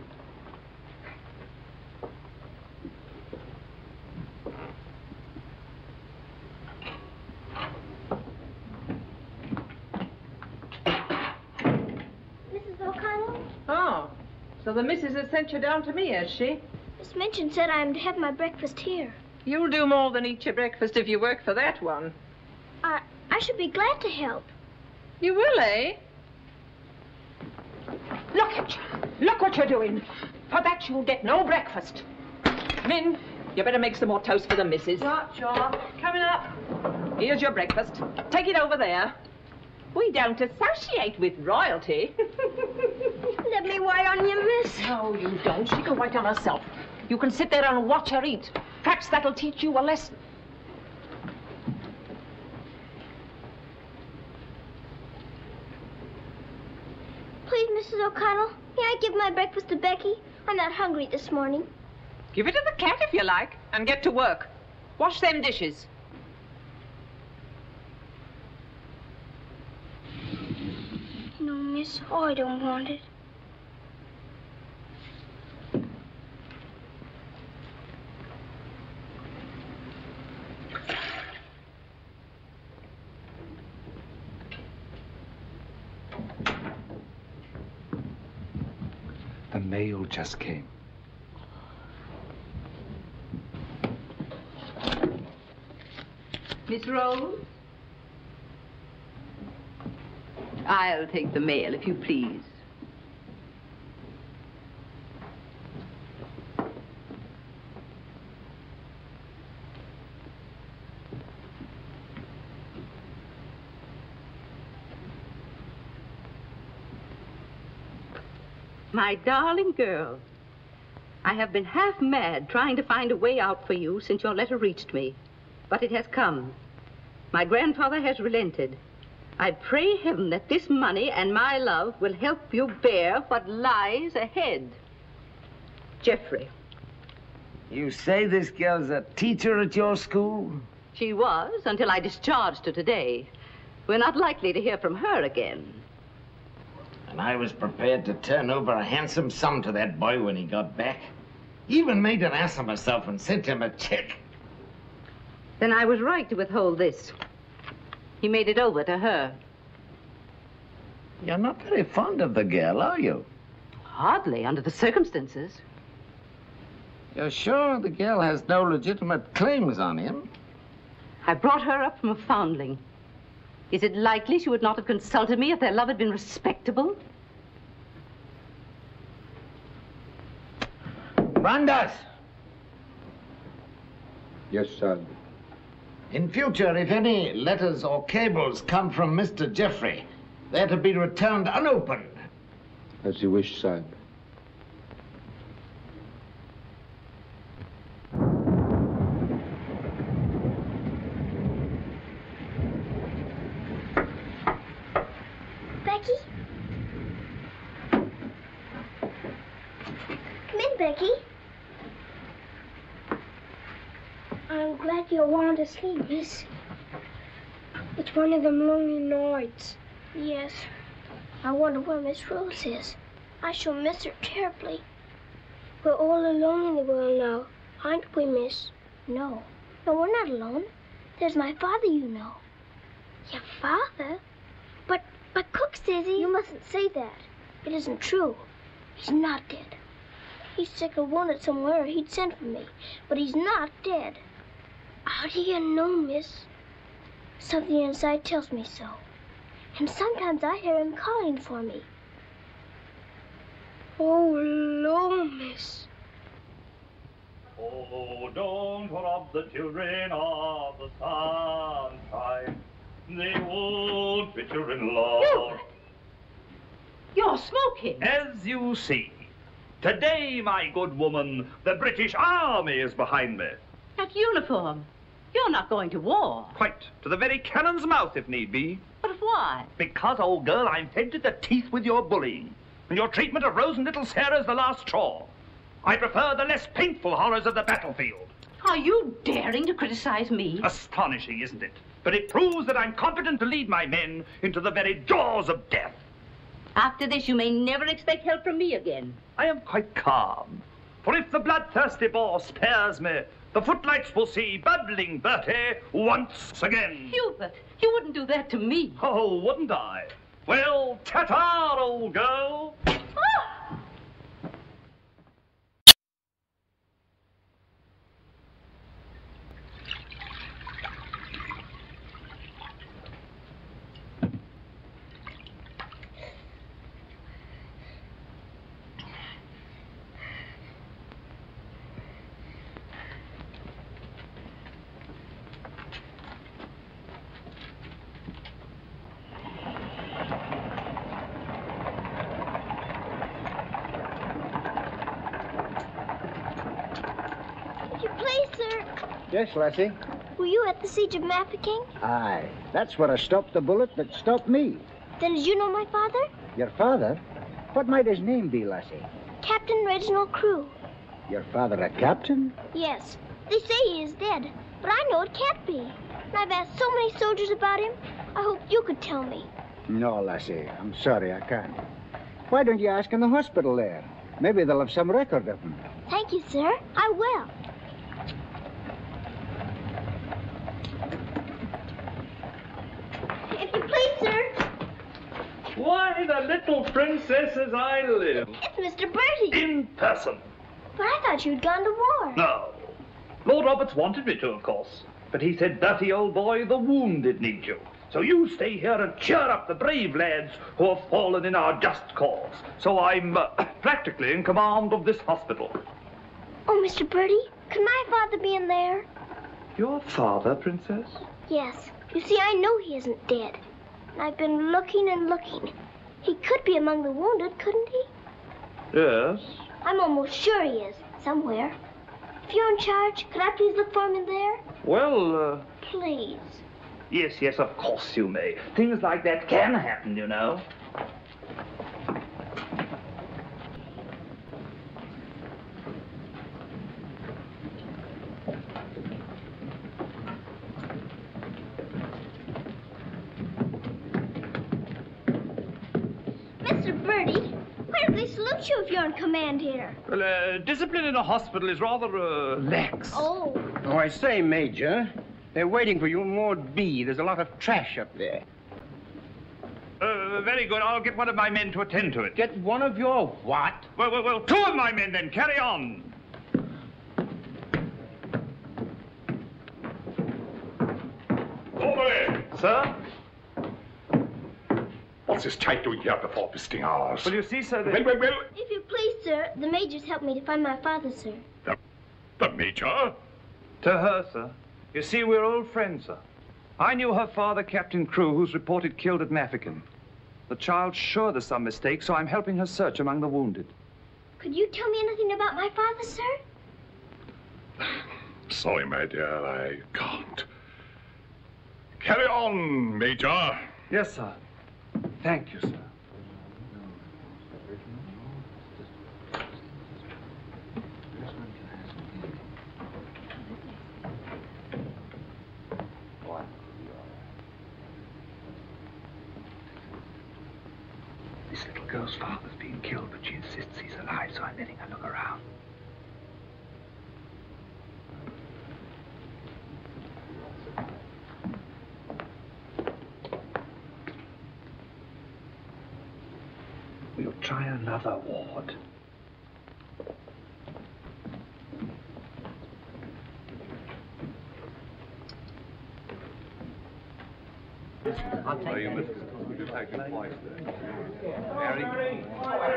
So the missus has sent you down to me, has she? Miss Minchin said I'm to have my breakfast here. You'll do more than eat your breakfast if you work for that one. I should be glad to help. You will, eh? Look at you. Look what you're doing. For that you'll get no breakfast. Min, you better make some more toast for the missus. Sure. Coming up. Here's your breakfast. Take it over there. We don't associate with royalty. Let me wait on you, miss. No, you don't. She can wait on herself. You can sit there and watch her eat. Perhaps that'll teach you a lesson. Please, Mrs. O'Connell, may I give my breakfast to Becky? I'm not hungry this morning. Give it to the cat if you like, and get to work. Wash them dishes. No, miss, I don't want it. mail just came. Miss Rose? I'll take the mail, if you please. My darling girl, I have been half mad trying to find a way out for you since your letter reached me. But it has come. My grandfather has relented. I pray heaven that this money and my love will help you bear what lies ahead. Jeffrey. You say this girl's a teacher at your school? She was, until I discharged her today. We're not likely to hear from her again. And I was prepared to turn over a handsome sum to that boy when he got back. Even made an ass of myself and sent him a check. Then I was right to withhold this. He made it over to her. You're not very fond of the girl, are you? Hardly, under the circumstances. You're sure the girl has no legitimate claims on him? I brought her up from a foundling. Is it likely she would not have consulted me if their love had been respectable? Brandas! Yes, sir. In future, if any letters or cables come from Mr. Jeffrey, they're to be returned unopened. As you wish, sir. Becky? Come in, Becky. I'm glad you want to sleep, miss. It's one of them lonely nights. Yes. I wonder where Miss Rose is. I shall miss her terribly. We're all alone in the world now, aren't we, miss? No. No, we're not alone. There's my father, you know. Your father? But Cook says he... You mustn't say that. It isn't true. He's not dead. He's sick or wounded somewhere, or he'd send for me. But he's not dead. How do you know, miss? Something inside tells me so. And sometimes I hear him calling for me. Oh, Lord, miss. Oh, don't rob the children of the sunshine. They won't fit your in-law. Hubert! You're smoking. As you see, today, my good woman, the British Army is behind me. That uniform. You're not going to war. Quite. To the very cannon's mouth, if need be. But why? Because, old girl, I'm fed to the teeth with your bullying. And your treatment of Rose and little Sarah's the last straw. I prefer the less painful horrors of the battlefield. Are you daring to criticize me? Astonishing, isn't it? But it proves that I'm competent to lead my men into the very jaws of death. After this, you may never expect help from me again. I am quite calm. For if the bloodthirsty boar spares me, the footlights will see bubbling Bertie once again. Hubert, you wouldn't do that to me. Oh, wouldn't I? Well, ta-ta, old girl. Ah! Yes, lassie? Were you at the siege of Mafeking? Aye. That's where I stopped the bullet that stopped me. Then did you know my father? Your father? What might his name be, lassie? Captain Reginald Crewe. Your father a captain? Yes. They say he is dead, but I know it can't be. And I've asked so many soldiers about him. I hope you could tell me. No, lassie. I'm sorry, I can't. Why don't you ask in the hospital there? Maybe they'll have some record of him. Thank you, sir. I will. If you please, sir. Why, Why, the little princess as I live. It's Mr. Bertie. In person. But I thought you'd gone to war. No. Lord Roberts wanted me to, of course. But he said, Bertie, old boy, the wounded need you. So you stay here and cheer up the brave lads who have fallen in our just cause. So I'm practically in command of this hospital. Oh, Mr. Bertie, could my father be in there? Your father, Princess? Yes. You see, I know he isn't dead. And I've been looking and looking. He could be among the wounded, couldn't he? Yes. I'm almost sure he is, somewhere. If you're in charge, could I please look for him in there? Well, Please. Yes, of course you may. Things like that can happen, you know. Mr. Bertie, why do they salute you if you're in command here? Well, discipline in a hospital is rather, lax. Oh. Oh, I say, Major, they're waiting for you in Ward B. There's a lot of trash up there. Very good. I'll get one of my men to attend to it. Get one of your what? Well, two of my men then. Carry on. Over! Sir? What's this type doing here before visiting hours? Well, you see, sir, Well. If you please, sir, the major's helped me to find my father, sir. The Major? To her, sir. You see, we're old friends, sir. I knew her father, Captain Crewe, who's reported killed at Mafeking. The child's sure there's some mistake, so I'm helping her search among the wounded. Could you tell me anything about my father, sir? Sorry, my dear, I can't. Carry on, Major. Yes, sir. Thank you, sir. This little girl's father's been killed, but she insists he's alive, so I'm letting her look around. We'll try another ward.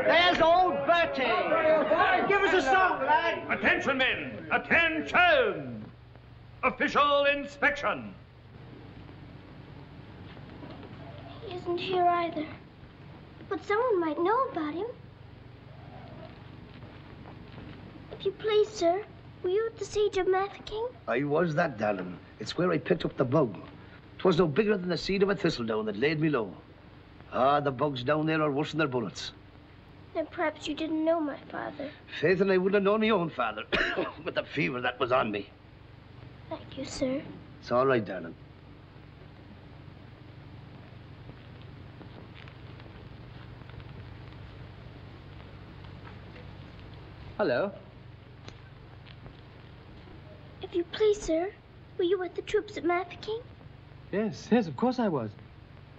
There's old Bertie. Give us a song, lad. Attention, men! Attention! Official inspection. He isn't here either. But someone might know about him. If you please, sir, were you at the siege of Mafeking? I was that, darling. It's where I picked up the bug. 'Twas no bigger than the seed of a thistledown that laid me low. Ah, the bugs down there are worse than their bullets. Then perhaps you didn't know my father. Faith, and I wouldn't have known my own father with the fever that was on me. Thank you, sir. It's all right, darling. Hello. If you please, sir, were you with the troops at Mafeking? Yes, of course I was.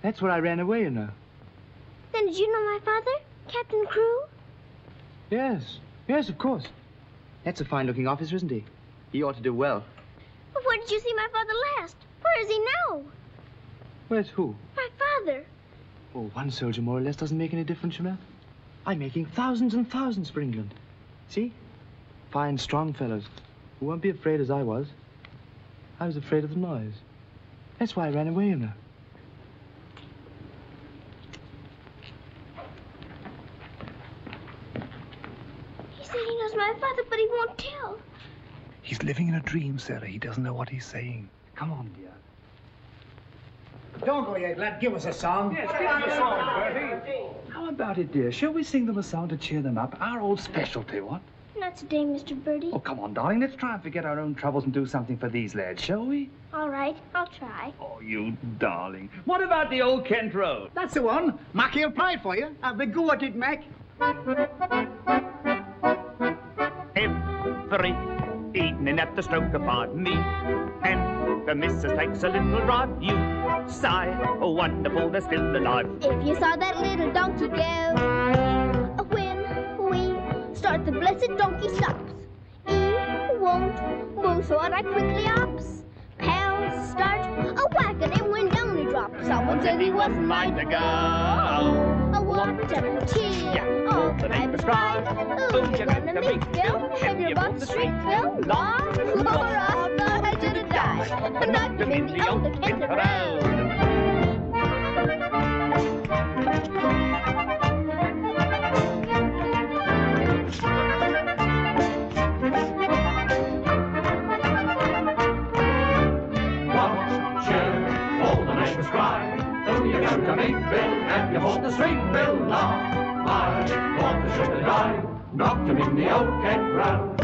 That's where I ran away, you know. Then did you know my father, Captain Crewe? Yes, of course. That's a fine-looking officer, isn't he? He ought to do well. But where did you see my father last? Where is he now? Where's who? My father. Oh, one soldier more or less doesn't make any difference, you know. I'm making thousands and thousands for England. See? Fine, strong fellows who won't be afraid as I was. I was afraid of the noise. That's why I ran away, you know. He said he knows my father, but he won't tell. He's living in a dream, Sarah. He doesn't know what he's saying. Come on, dear. Don't go yet, lad. Give us a song. Yes, give us a song, Bertie. How about it, dear? Shall we sing them a song to cheer them up? Our old specialty, what? Not today, Mr. Bertie. Oh, come on, darling. Let's try and forget our own troubles and do something for these lads, shall we? All right, I'll try. Oh, you darling. What about the old Kent Road? That's the one. Mackie will play it for you. Have a go at it, Mac. Every evening at the stroke of 5 me and the missus takes a little drive. You sigh, oh, wonderful, they're still alive. If you saw that little donkey go, when we start, the blessed donkey stops. He won't move, so I quickly ops. Pals start a whacking him when down he drops. Someone said he wasn't mine to go. What a tear, all the neighbors cried. Oh, you're gonna meet Bill, have your butt street Bill. Laura, I thought I should have died. But not to me, the old Kent Road. You're going to meet Bill, and you hold the street Bill. Law, I want to shoot the guy, knocked him in the old Kent Road.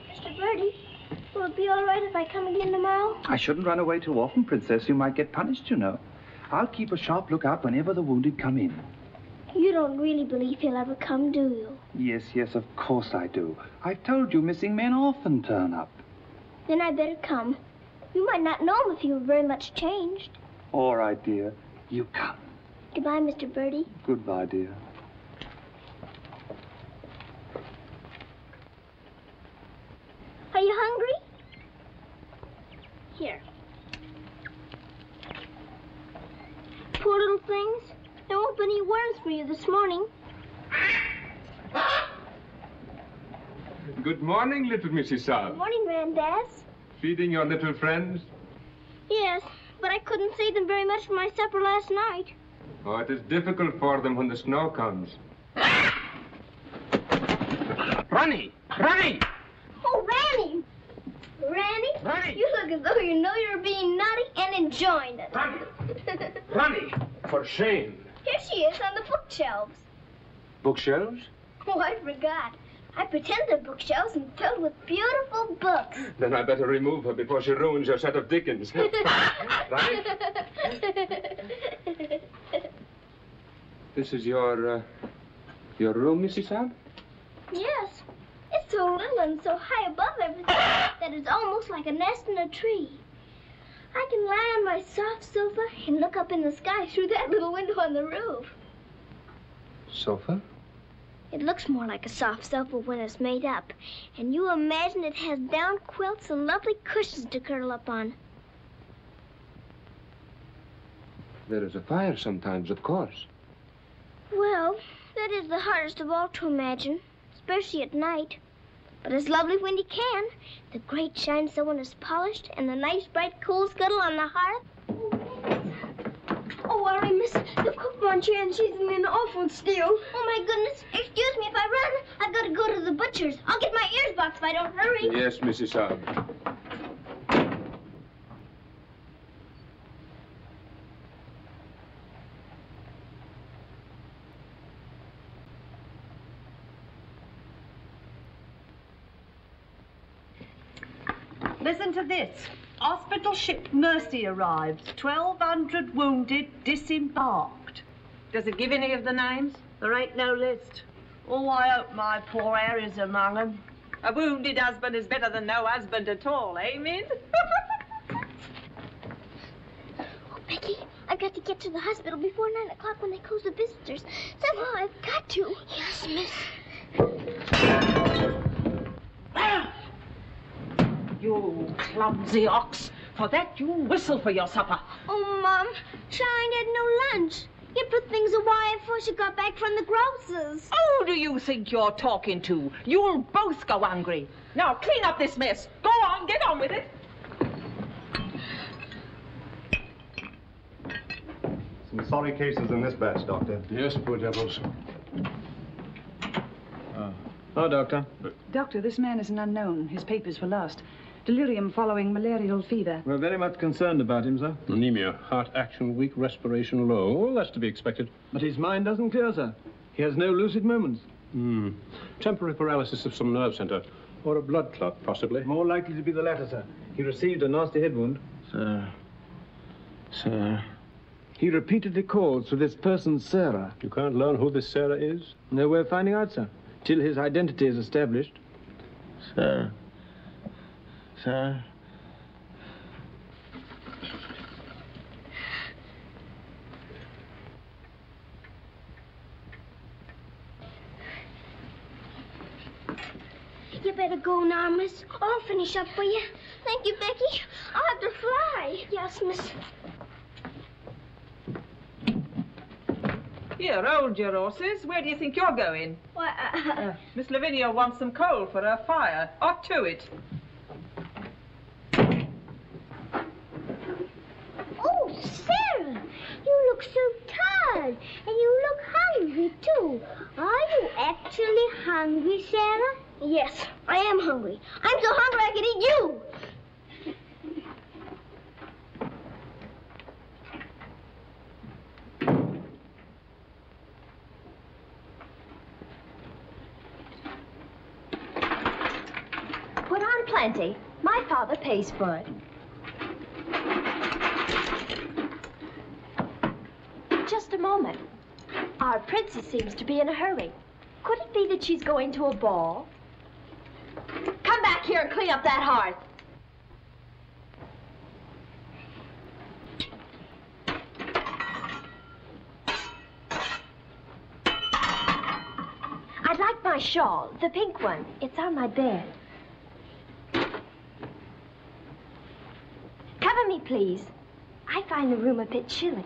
Mr. Birdie, will it be all right if I come again tomorrow? I shouldn't run away too often, Princess. You might get punished, you know. I'll keep a sharp lookout whenever the wounded come in. You don't really believe he'll ever come, do you? Yes, of course I do. I've told you missing men often turn up. Then I better come. You might not know him if he were very much changed. All right, dear. You come. Goodbye, Mr. Birdie. Goodbye, dear. Are you hungry? Here. Poor little things. There won't be any worms for you this morning. Good morning, little Mrs. Saab. Good morning, Grandaz. Feeding your little friends? Yes, but I couldn't save them very much for my supper last night. Oh, it is difficult for them when the snow comes. Ronnie! Ronnie! Oh, Ranny! Ranny, you look as though you know you're being naughty and enjoying it. Ronnie! For shame. Here she is on the bookshelves. Bookshelves? Oh, I forgot. I pretend they're bookshelves and filled with beautiful books. Then I better remove her before she ruins your set of Dickens. Right? This is your room, Mrs. Saab? Yes. It's so little and so high above everything that it's almost like a nest in a tree. I can lie on my soft sofa and look up in the sky through that little window on the roof. Sofa? It looks more like a soft sofa when it's made up. And you imagine it has down quilts and lovely cushions to curl up on. There is a fire sometimes, of course. Well, that is the hardest of all to imagine, especially at night. But it's lovely when you can. The grate shines so when it's polished, and the nice bright coal scuttle on the hearth. Oh, worry, miss. The cook wants you, and she's in an awful stew. Oh, my goodness. Excuse me if I run. I've got to go to the butcher's. I'll get my ears boxed if I don't hurry. Yes, Mrs. Saab. Listen to this. Hospital ship Mercy arrives. 1,200 wounded disembarked. Does it give any of the names? There ain't no list. Oh, I hope my poor Harry's among them. A wounded husband is better than no husband at all, eh, Min? Oh, Becky, I've got to get to the hospital before 9 o'clock when they close the visitors. Somehow I've got to. Yes, miss. You clumsy ox. For that, you whistle for your supper. Oh, Mom, Shine had no lunch. You put things away before she got back from the grocer's. Who do you think you're talking to? You'll both go hungry. Now, clean up this mess. Go on, get on with it. Some sorry cases in this batch, Doctor. Yes, poor devils. Oh, Doctor. Doctor, this man is an unknown. His papers were lost. Delirium following malarial fever. We're very much concerned about him, sir. Anemia, heart action weak, respiration low. Well, that's to be expected. But his mind doesn't clear, sir. He has no lucid moments. Temporary paralysis of some nerve center. Or a blood clot, possibly. More likely to be the latter, sir. He received a nasty head wound. Sir. He repeatedly calls for this person, Sarah. You can't learn who this Sarah is? No way of finding out, sir. till his identity is established. Sir. Sir. You better go now, miss. I'll finish up for you. Thank you, Becky. I'll have to fly. Yes, miss. Here, hold your horses. Where do you think you're going? Why, Miss Lavinia wants some coal for her fire. Up to it. Oh, Sarah, you look so tired, and you look hungry, too. Are you actually hungry, Sarah? Yes, I am hungry. I'm so hungry I could eat you. Put on plenty. My father pays for it. Just a moment. Our princess seems to be in a hurry. Could it be that she's going to a ball? Come back here and clean up that hearth. I'd like my shawl, the pink one. It's on my bed. Cover me, please. I find the room a bit chilly.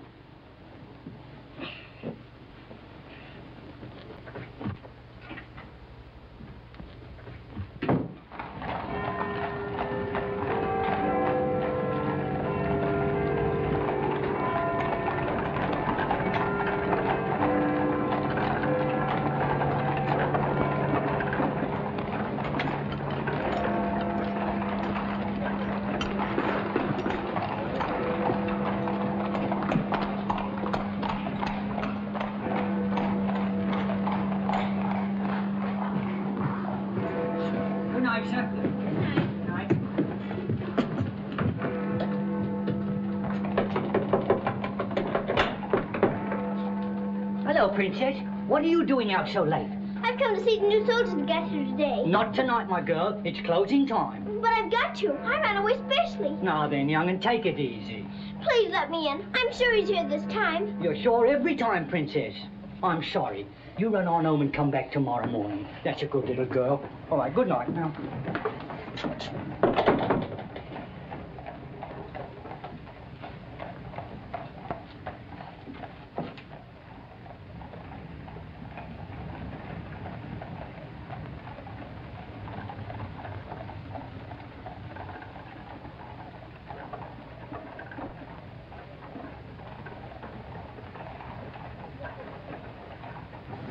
Hello, Princess. What are you doing out so late? I've come to see the new soldiers that got here today. Not tonight, my girl. It's closing time. But I've got to. I ran away specially. Now then, young, and take it easy. Please let me in. I'm sure he's here this time. You're sure every time, Princess. I'm sorry. You run on home and come back tomorrow morning. That's a good little girl. All right, good night now.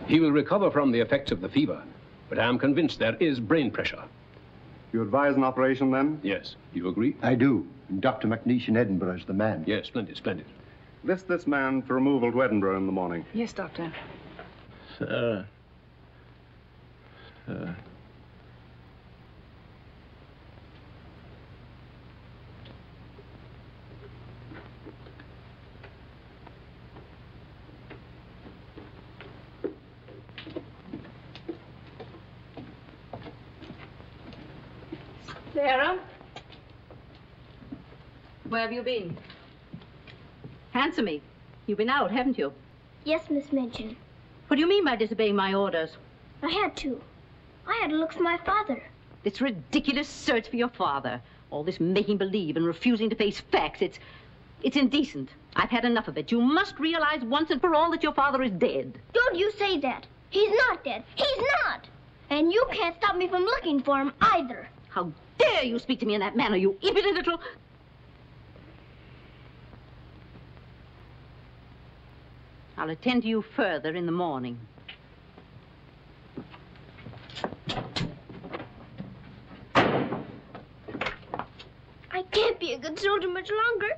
He will recover from the effects of the fever, but I am convinced there is brain pressure. You advise an operation, then? Yes. Do you agree? I do. And Dr. McNeish in Edinburgh is the man. Yes, splendid, splendid. List this man for removal to Edinburgh in the morning. Yes, Doctor. Sir. Sarah? Where have you been? Answer me. You've been out, haven't you? Yes, Miss Minchin. What do you mean by disobeying my orders? I had to. I had to look for my father. This ridiculous search for your father. All this making believe and refusing to face facts. It's indecent. I've had enough of it. You must realize once and for all that your father is dead. Don't you say that. He's not dead. He's not. And you can't stop me from looking for him either. How dare you speak to me in that manner, you impudent little... I'll attend to you further in the morning. I can't be a good soldier much longer.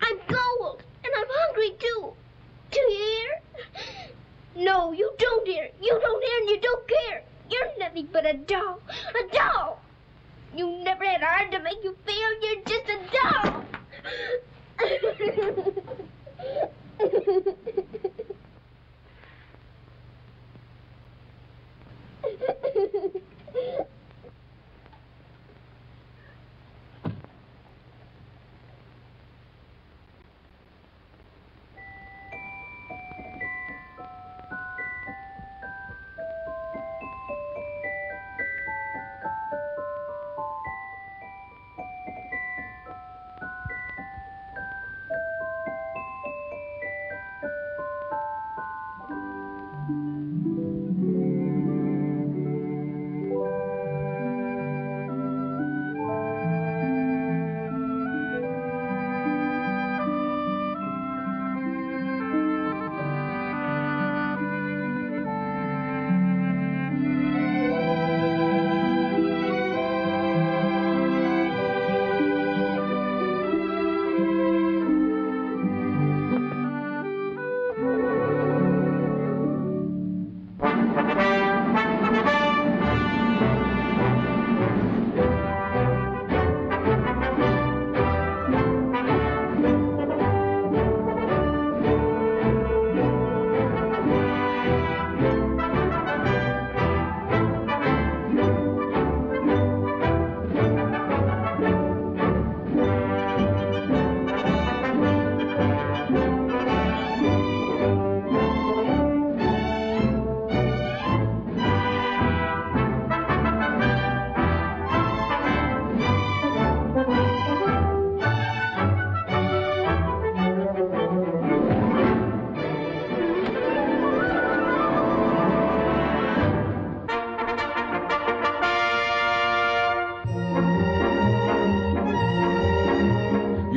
I'm cold, and I'm hungry, too. Do you hear? No, you don't hear. You don't hear and you don't care. You're nothing but a doll. A doll. You never had a heart to make you feel. You're just a doll.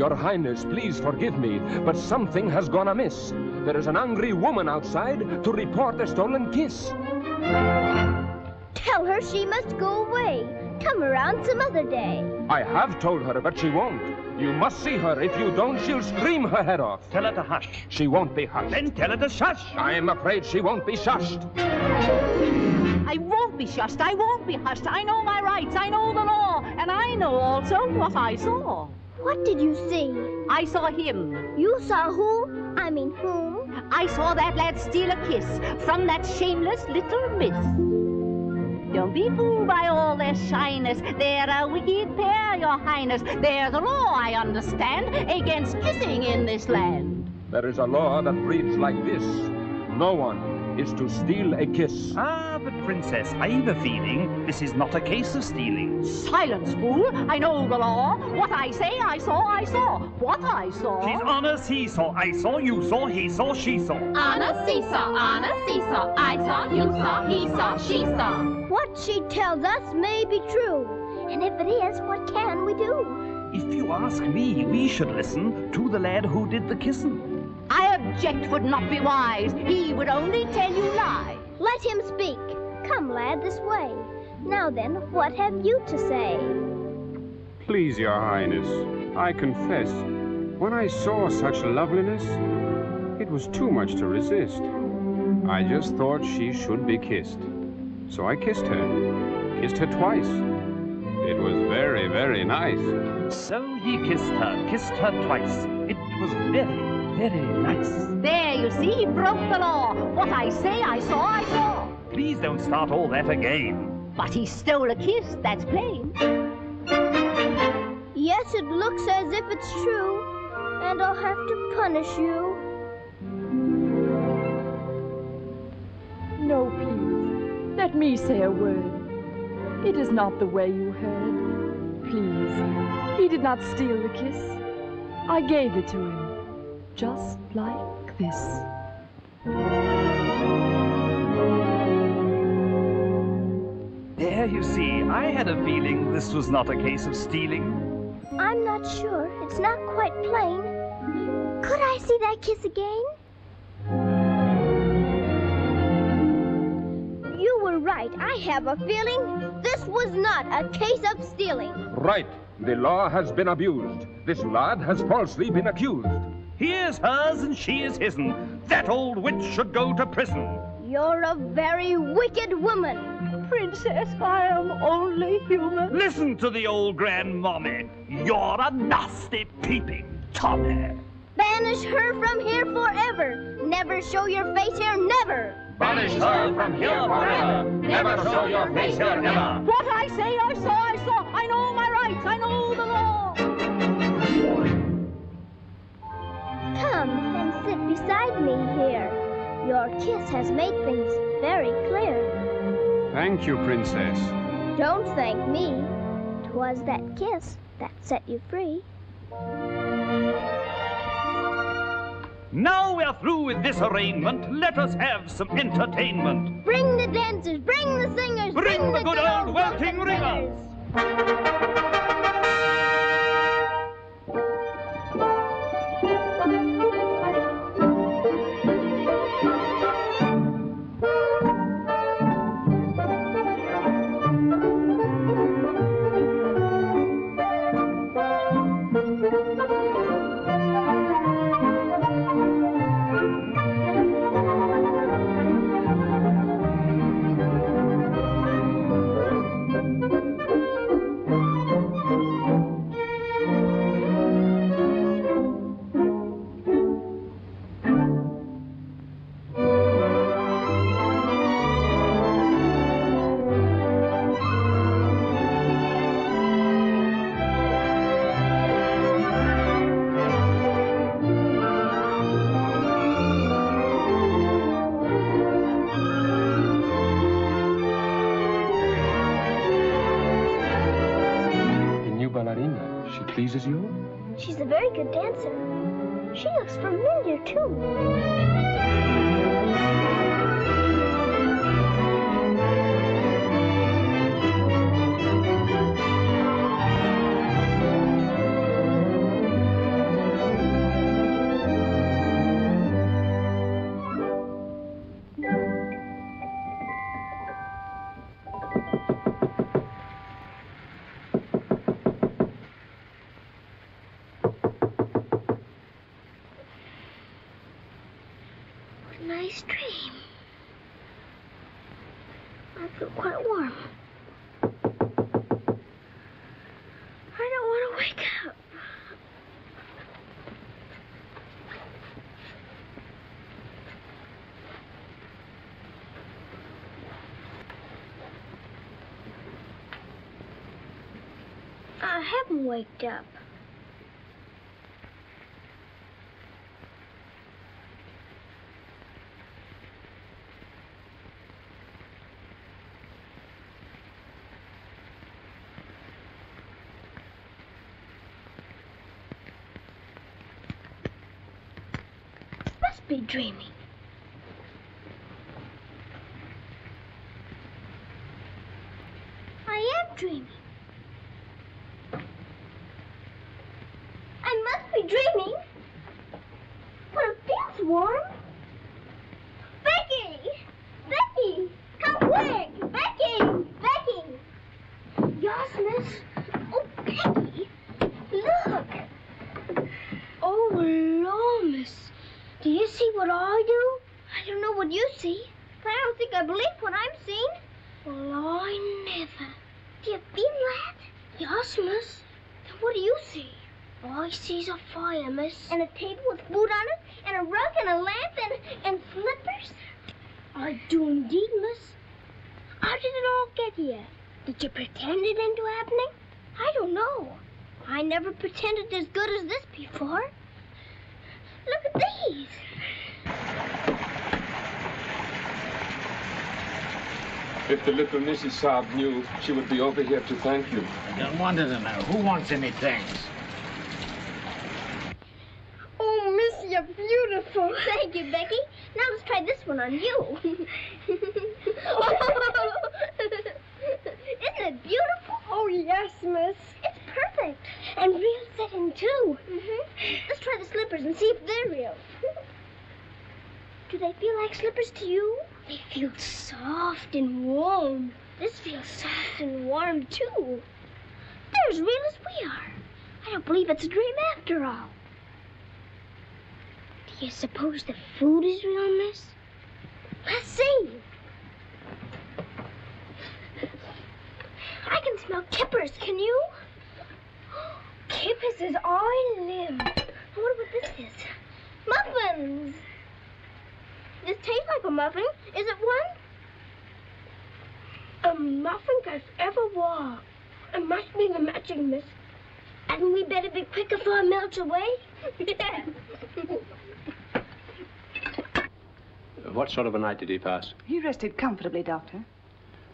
Your Highness, please forgive me, but something has gone amiss. There is an angry woman outside to report a stolen kiss. Tell her she must go away. Come around some other day. I have told her, but she won't. You must see her. If you don't, she'll scream her head off. Tell her to hush. She won't be hushed. Then tell her to shush. I'm afraid she won't be shushed. I won't be shushed. I won't be hushed. I know my rights. I know the law. And I know also what I saw. What did you see? I saw him. You saw who? I mean whom? I saw that lad steal a kiss from that shameless little miss. Don't be fooled by all their shyness. They're a wicked pair, Your Highness. There's a law, I understand, against kissing in this land. There is a law that reads like this. No one is to steal a kiss. Ah, but Princess, I've a feeling this is not a case of stealing. Silence, fool. I know the law. What I say, I saw, I saw. What I saw. She's on a seesaw. I saw, you saw, he saw, she saw. On a seesaw, on a seesaw. I saw, you saw, he saw, she saw. What she tells us may be true. And if it is, what can we do? If you ask me, we should listen to the lad who did the kissing. I object would not be wise. He would only tell you lies. Let him speak. Come, lad, this way. Now then, what have you to say? Please, Your Highness, I confess, when I saw such loveliness, it was too much to resist. I just thought she should be kissed. So I kissed her twice. It was very, very nice. So he kissed her twice. It was very, very nice. There, you see, he broke the law. What I say, I saw, I saw. Please don't start all that again. But he stole a kiss, that's plain. Yes, it looks as if it's true, and I'll have to punish you. No, please. Let me say a word. It is not the way you heard. Please. He did not steal the kiss. I gave it to him. Just like this. There, you see, I had a feeling this was not a case of stealing. I'm not sure. It's not quite plain. Could I see that kiss again? You were right. I have a feeling this was not a case of stealing. Right. The law has been abused. This lad has falsely been accused. He is hers and she is his'n. That old witch should go to prison. You're a very wicked woman. Princess, I am only human. Listen to the old grandmommy. You're a nasty peeping Tommy. Banish her from here forever. Never show your face here, never. Banish her from here forever. Never show your face here, never. What I say, I saw, I saw. I know my rights, I know the law. Come and sit beside me here. Your kiss has made things very clear. Thank you, Princess. Don't thank me. 'Twas that kiss that set you free. Now we're through with this arraignment. Let us have some entertainment. Bring the dancers, bring the singers, bring the good old welting ringers. Pleases you? She's a very good dancer. She looks familiar, too. I feel quite warm. I don't want to wake up. I haven't waked up. Must be dreaming. I am dreaming. I must be dreaming. But it feels warm. Becky! Becky! Come quick! Becky! Becky! Yes, miss? Oh, Becky! Look! Oh, Lord, miss. Do you see what I do? I don't know what you see, but I don't think I believe what I'm seeing. Well, I never. Do you feel that? Yes, miss. Then what do you see? I sees a fire, miss. And a table with food on it, and a rug, and a lamp, and slippers. I do indeed, miss. How did it all get here? Did you pretend it into happening? I don't know. I never pretended as good as this before. Look at these. If the little Mrs. Saab knew, she would be over here to thank you. I don't want to know. Who wants any thanks? Oh, miss, you're beautiful. Thank you, Becky. Now let's try this one on you. Isn't it beautiful? Oh, yes, miss. It's perfect. And real setting, too. Let's try the slippers and see if they're real. Do they feel like slippers to you? They feel soft and warm. This feels soft and warm, too. They're as real as we are. I don't believe it's a dream after all. Do you suppose the food is real, miss? Let's see. I can smell kippers, can you? Kippers is I live. I wonder what this is. Muffins! This tastes like a muffin. Is it one? A muffin as ever was. It must be the magic, miss. Hadn't we better be quick before it melts away? What sort of a night did he pass? He rested comfortably, Doctor.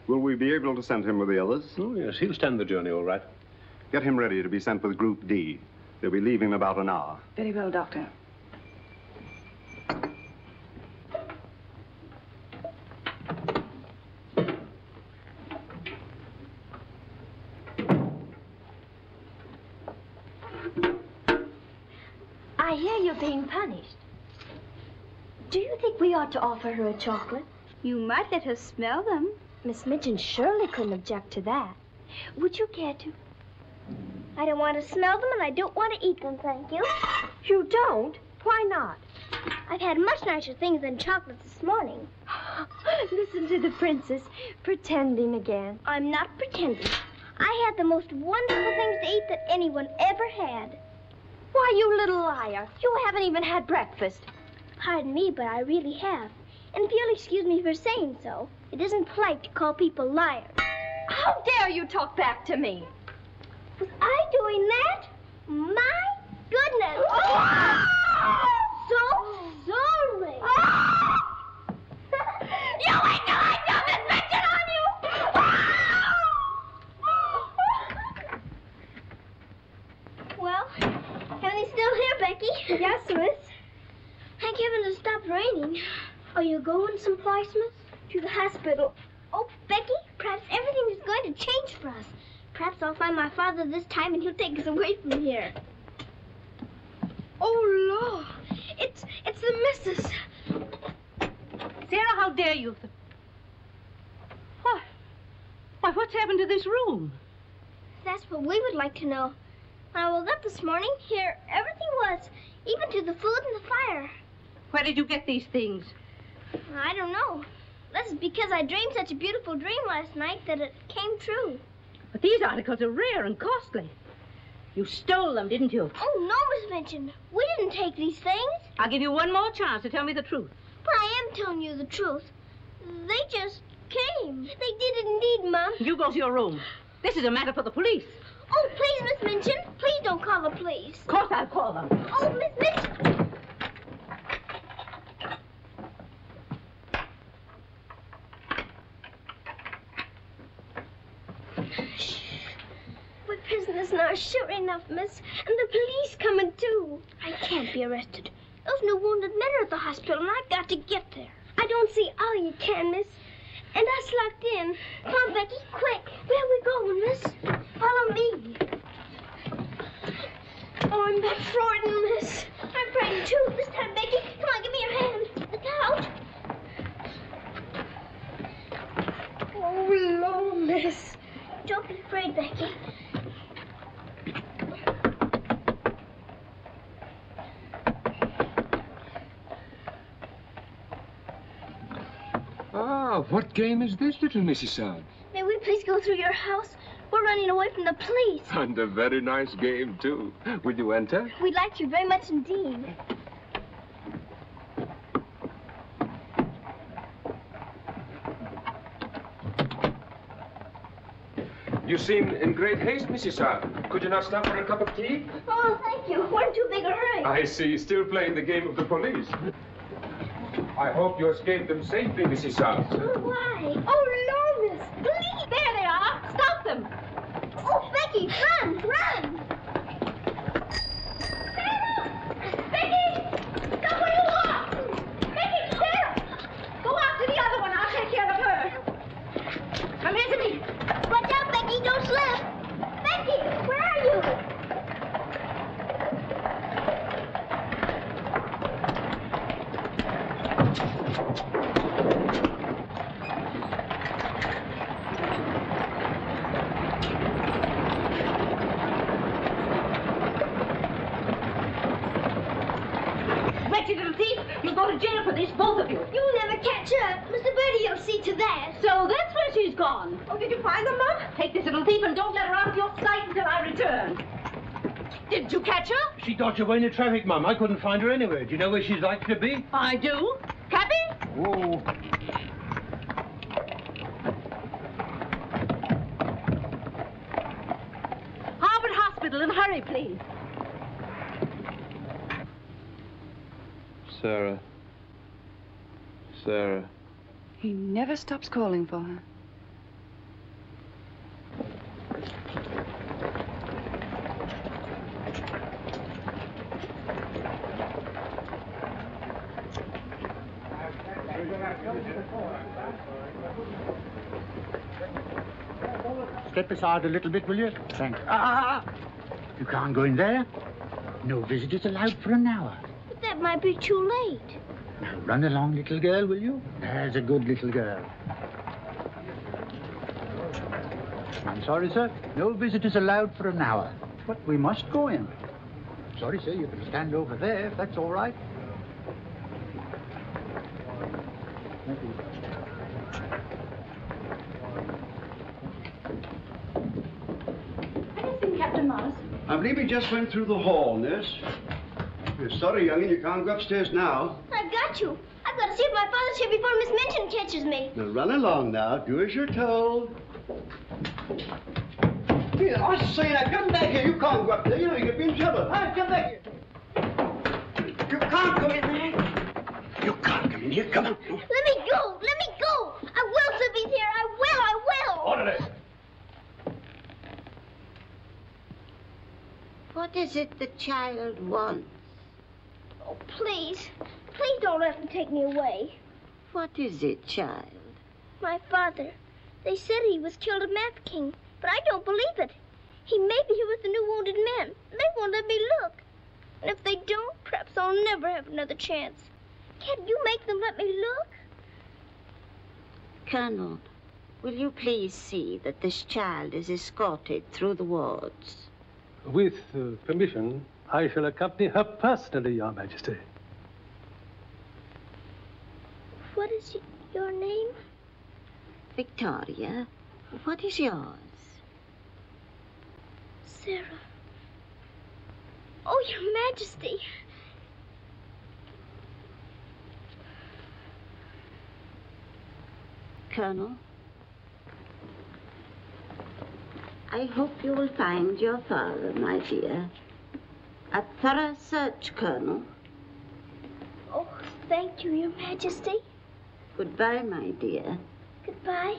Will we be able to send him with the others? Oh, yes, he'll stand the journey all right. Get him ready to be sent with Group D. They'll be leaving in about an hour. Very well, Doctor. I hear you're being punished. Do you think we ought to offer her a chocolate? You might let her smell them. Miss Midge and Shirley couldn't object to that. Would you care to? I don't want to smell them, and I don't want to eat them, thank you. You don't? Why not? I've had much nicer things than chocolates this morning. Listen to the princess, pretending again. I'm not pretending. I had the most wonderful things to eat that anyone ever had. Why, you little liar. You haven't even had breakfast. Pardon me, but I really have. And if you'll excuse me for saying so, it isn't polite to call people liars. How dare you talk back to me? Was I doing that? My goodness. So sorry. You wait till I dump this mention on you! Well, everything's still here, Becky. Yes, miss. Thank heaven it stopped raining. Are you going someplace, miss? To the hospital. Oh, Becky, perhaps everything is going to change for us. Perhaps I'll find my father this time and he'll take us away from here. Oh, Lord. It's the missus. Sarah, how dare you? Why, what's happened to this room? That's what we would like to know. When I woke up this morning, here everything was, even to the food and the fire. Where did you get these things? I don't know. That's because I dreamed such a beautiful dream last night that it came true. But these articles are rare and costly. You stole them, didn't you? Oh, no, Miss Minchin. We didn't take these things. I'll give you one more chance to tell me the truth. But I am telling you the truth. They just came. They did indeed, Mom. You go to your room. This is a matter for the police. Oh, please, Miss Minchin. Please don't call the police. Of course I'll call them. Oh, Miss Minchin. Shh. We're prisoners now, sure enough, miss. And the police coming, too. I can't be arrested. Those new wounded men are at the hospital, and I've got to get there. I don't see how you can, miss. And us locked in. Come on, Becky, quick. Where are we going, miss? Follow me. Oh, I'm back frightened, miss. I'm frightened, too. This time, Becky. Come on, give me your hand. Look out. Oh, Lord, miss. Don't be afraid, Becky. Ah, what game is this, little Missy Son? May we please go through your house? We're running away from the police. And a very nice game, too. Will you enter? We'd like you very much indeed. You seem in great haste, Mrs. Son. Could you not stop for a cup of tea? Oh, thank you. We're in too big a hurry. I see. Still playing the game of the police. I hope you escaped them safely, Mrs. Son. Oh, why? Oh, Lord, miss. Police! There they are. Stop them. Oh, Becky, run, run. Becky! Stop where you are! Becky, Sarah! Go after the other one. I'll take care of her. Come here to me. Watch out, Becky, don't slip. Becky, where are you? Wretched little thief! You'll go to jail for this, both of you. You'll never catch her. Mr. Birdie will see to that. So that's where she's gone. Oh, did you find them, Mom? Take this little thief and don't let her out of your sight until I return. Didn't you catch her? She dodged away in the traffic, Mum. I couldn't find her anywhere. Do you know where she's likely to be? I do. Cappy? Oh. Harvard Hospital, and hurry, please. Sarah. Sarah. He never stops calling for her. Step aside a little bit, will you? Thanks. You can't go in there. No visitors allowed for an hour. But that might be too late. Now, run along, little girl, will you? There's a good little girl. I'm sorry, sir. No visitors allowed for an hour. But we must go in. Sorry, sir. You can stand over there, if that's all right. Thank you. Anything, Captain Morris? I believe he just went through the hall, nurse. We're sorry, young'un, you can't go upstairs now. I've got you. I've got to see if my father's here before Miss Minchin catches me. Now run along now. Do as you're told. Here, I say now, come back here. You can't go up there. You know you could be in trouble. Hi, come back here. You can't go in there. You can't come in here. Come on. Let me go. Let me go. I will, if he's here. I will. I will. Orderly. What is it the child wants? Oh, please. Please don't let him take me away. What is it, child? My father. They said he was killed at Mafeking, but I don't believe it. He may be here with the new wounded men. They won't let me look. And if they don't, perhaps I'll never have another chance. Can't you make them let me look? Colonel, will you please see that this child is escorted through the wards? With permission, I shall accompany her personally, Your Majesty. What is your name? Victoria, what is yours? Sarah. Oh, Your Majesty. Colonel, I hope you will find your father, my dear. A thorough search, Colonel. Oh, thank you, Your Majesty. Goodbye, my dear. Goodbye.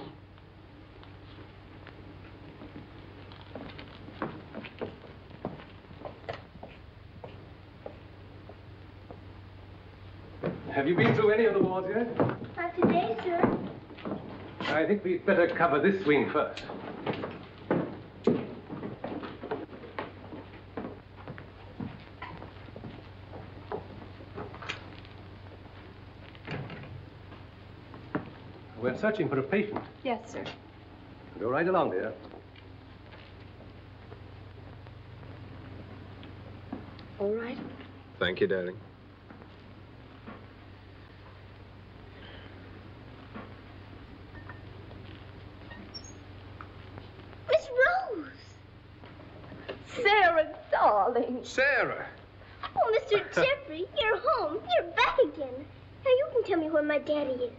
Have you been through any of the wards yet? Not today, sir. I think we'd better cover this wing first. We're searching for a patient. Yes, sir. Go right along, dear. All right. Thank you, darling. Miss Rose! Sarah, darling. Sarah! Oh, Mr. Jeffrey, you're home. You're back again. Now you can tell me where my daddy is.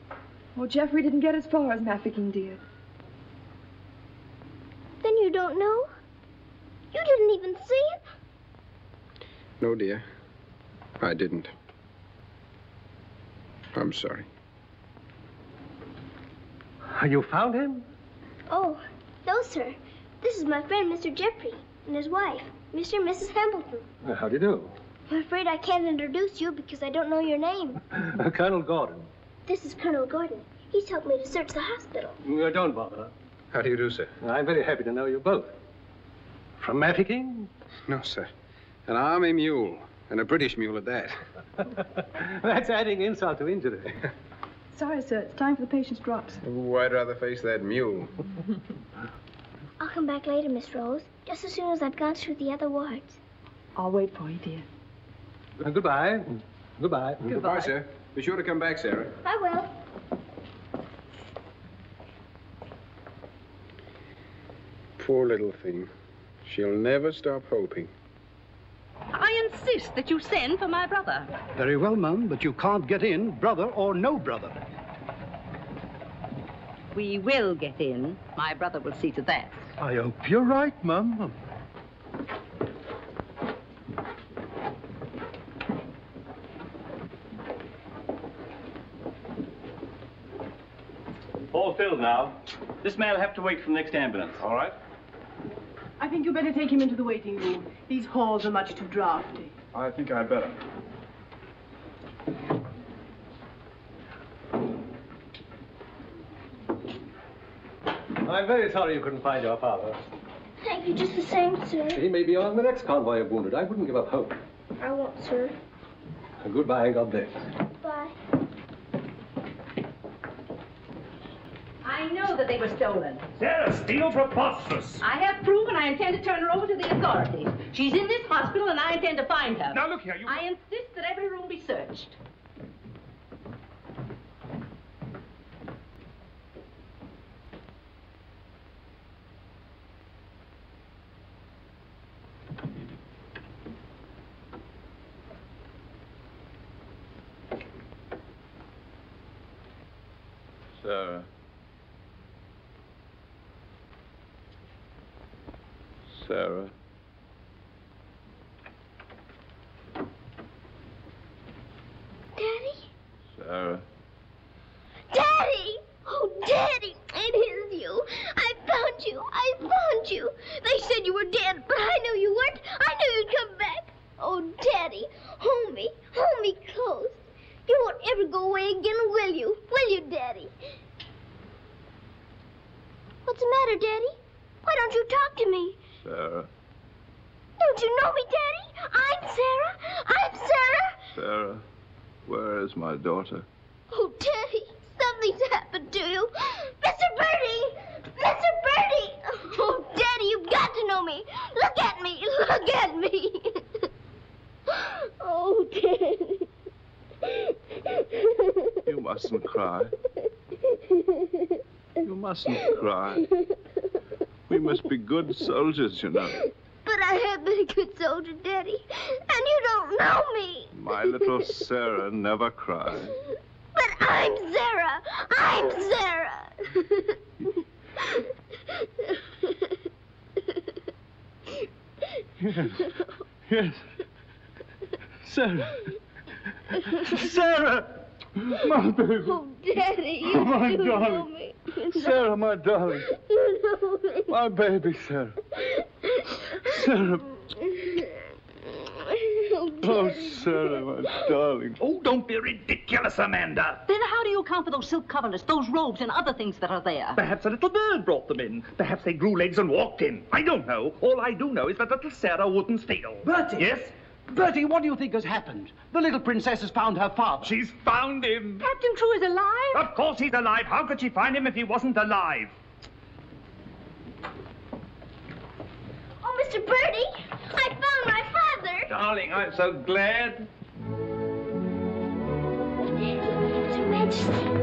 Oh, Jeffrey didn't get as far as Mafeking, dear. Then you don't know? You didn't even see him? No, dear. I didn't. I'm sorry. You found him? Oh, no, sir. This is my friend, Mr. Jeffrey, and his wife, Mr. and Mrs. Hamilton. How do you do? I'm afraid I can't introduce you because I don't know your name. Colonel Gordon. This is Colonel Gordon. He's helped me to search the hospital. Don't bother. How do you do, sir? I'm very happy to know you both. From Mafeking? No, sir. An army mule, and a British mule at that. That's adding insult to injury. Sorry, sir. It's time for the patient's drops. Oh, I'd rather face that mule. I'll come back later, Miss Rose, just as soon as I've gone through the other wards. I'll wait for you, dear. Goodbye. Goodbye. Goodbye, sir. Be sure to come back, Sarah. I will. Poor little thing. She'll never stop hoping. I insist that you send for my brother. Very well, Mum, but you can't get in, brother or no brother. We will get in. My brother will see to that. I hope you're right, Mum. All filled now. This man will have to wait for the next ambulance. All right. I think you better take him into the waiting room. These halls are much too drafty. I think I'd better. I'm very sorry you couldn't find your father. Thank you just the same, sir. He may be on the next convoy of wounded. I wouldn't give up hope. I won't, sir. Goodbye and God bless. Bye. I know that they were stolen. Sarah, steal preposterous. I have proof, and I intend to turn her over to the authorities. She's in this hospital, and I intend to find her. Now, look here, you... I insist that every room be searched. Sarah. Sarah. Daddy? Sarah. Daddy! Oh, Daddy, it is you. I found you. I found you. They said you were dead, but I knew you weren't. I knew you'd come back. Oh, Daddy, hold me close. You won't ever go away again, will you? Will you, Daddy? What's the matter, Daddy? Why don't you talk to me? Sarah. Don't you know me, Daddy? I'm Sarah. I'm Sarah. Sarah. Where is my daughter? Oh, Daddy, something's happened to you. Mr. Birdie! Mr. Birdie! Oh, Daddy, you've got to know me. Look at me. Look at me. Oh, Daddy. You mustn't cry. You mustn't. mustn't cry. We must be good soldiers, you know. But I have been a good soldier, Daddy, and you don't know me. My little Sarah never cried. But I'm Sarah. I'm Sarah. Yes. Yes. Sarah. Sarah! My baby. Oh, Daddy, you Oh, my do know darling. me. Sarah, my darling. You know me. My baby, Sarah. Sarah. Oh, Sarah, my darling. Oh, don't be ridiculous, Amanda. Then how do you account for those silk coverlets, those robes, and other things that are there? Perhaps a little bird brought them in. Perhaps they grew legs and walked in. I don't know. All I do know is that little Sarah wouldn't steal. Bertie! Yes? Bertie, what do you think has happened? The little princess has found her father. She's found him. Captain Crewe is alive? Of course he's alive. How could she find him if he wasn't alive? Oh, Mr. Birdie, I found my father. Darling, I'm so glad. Your Majesty.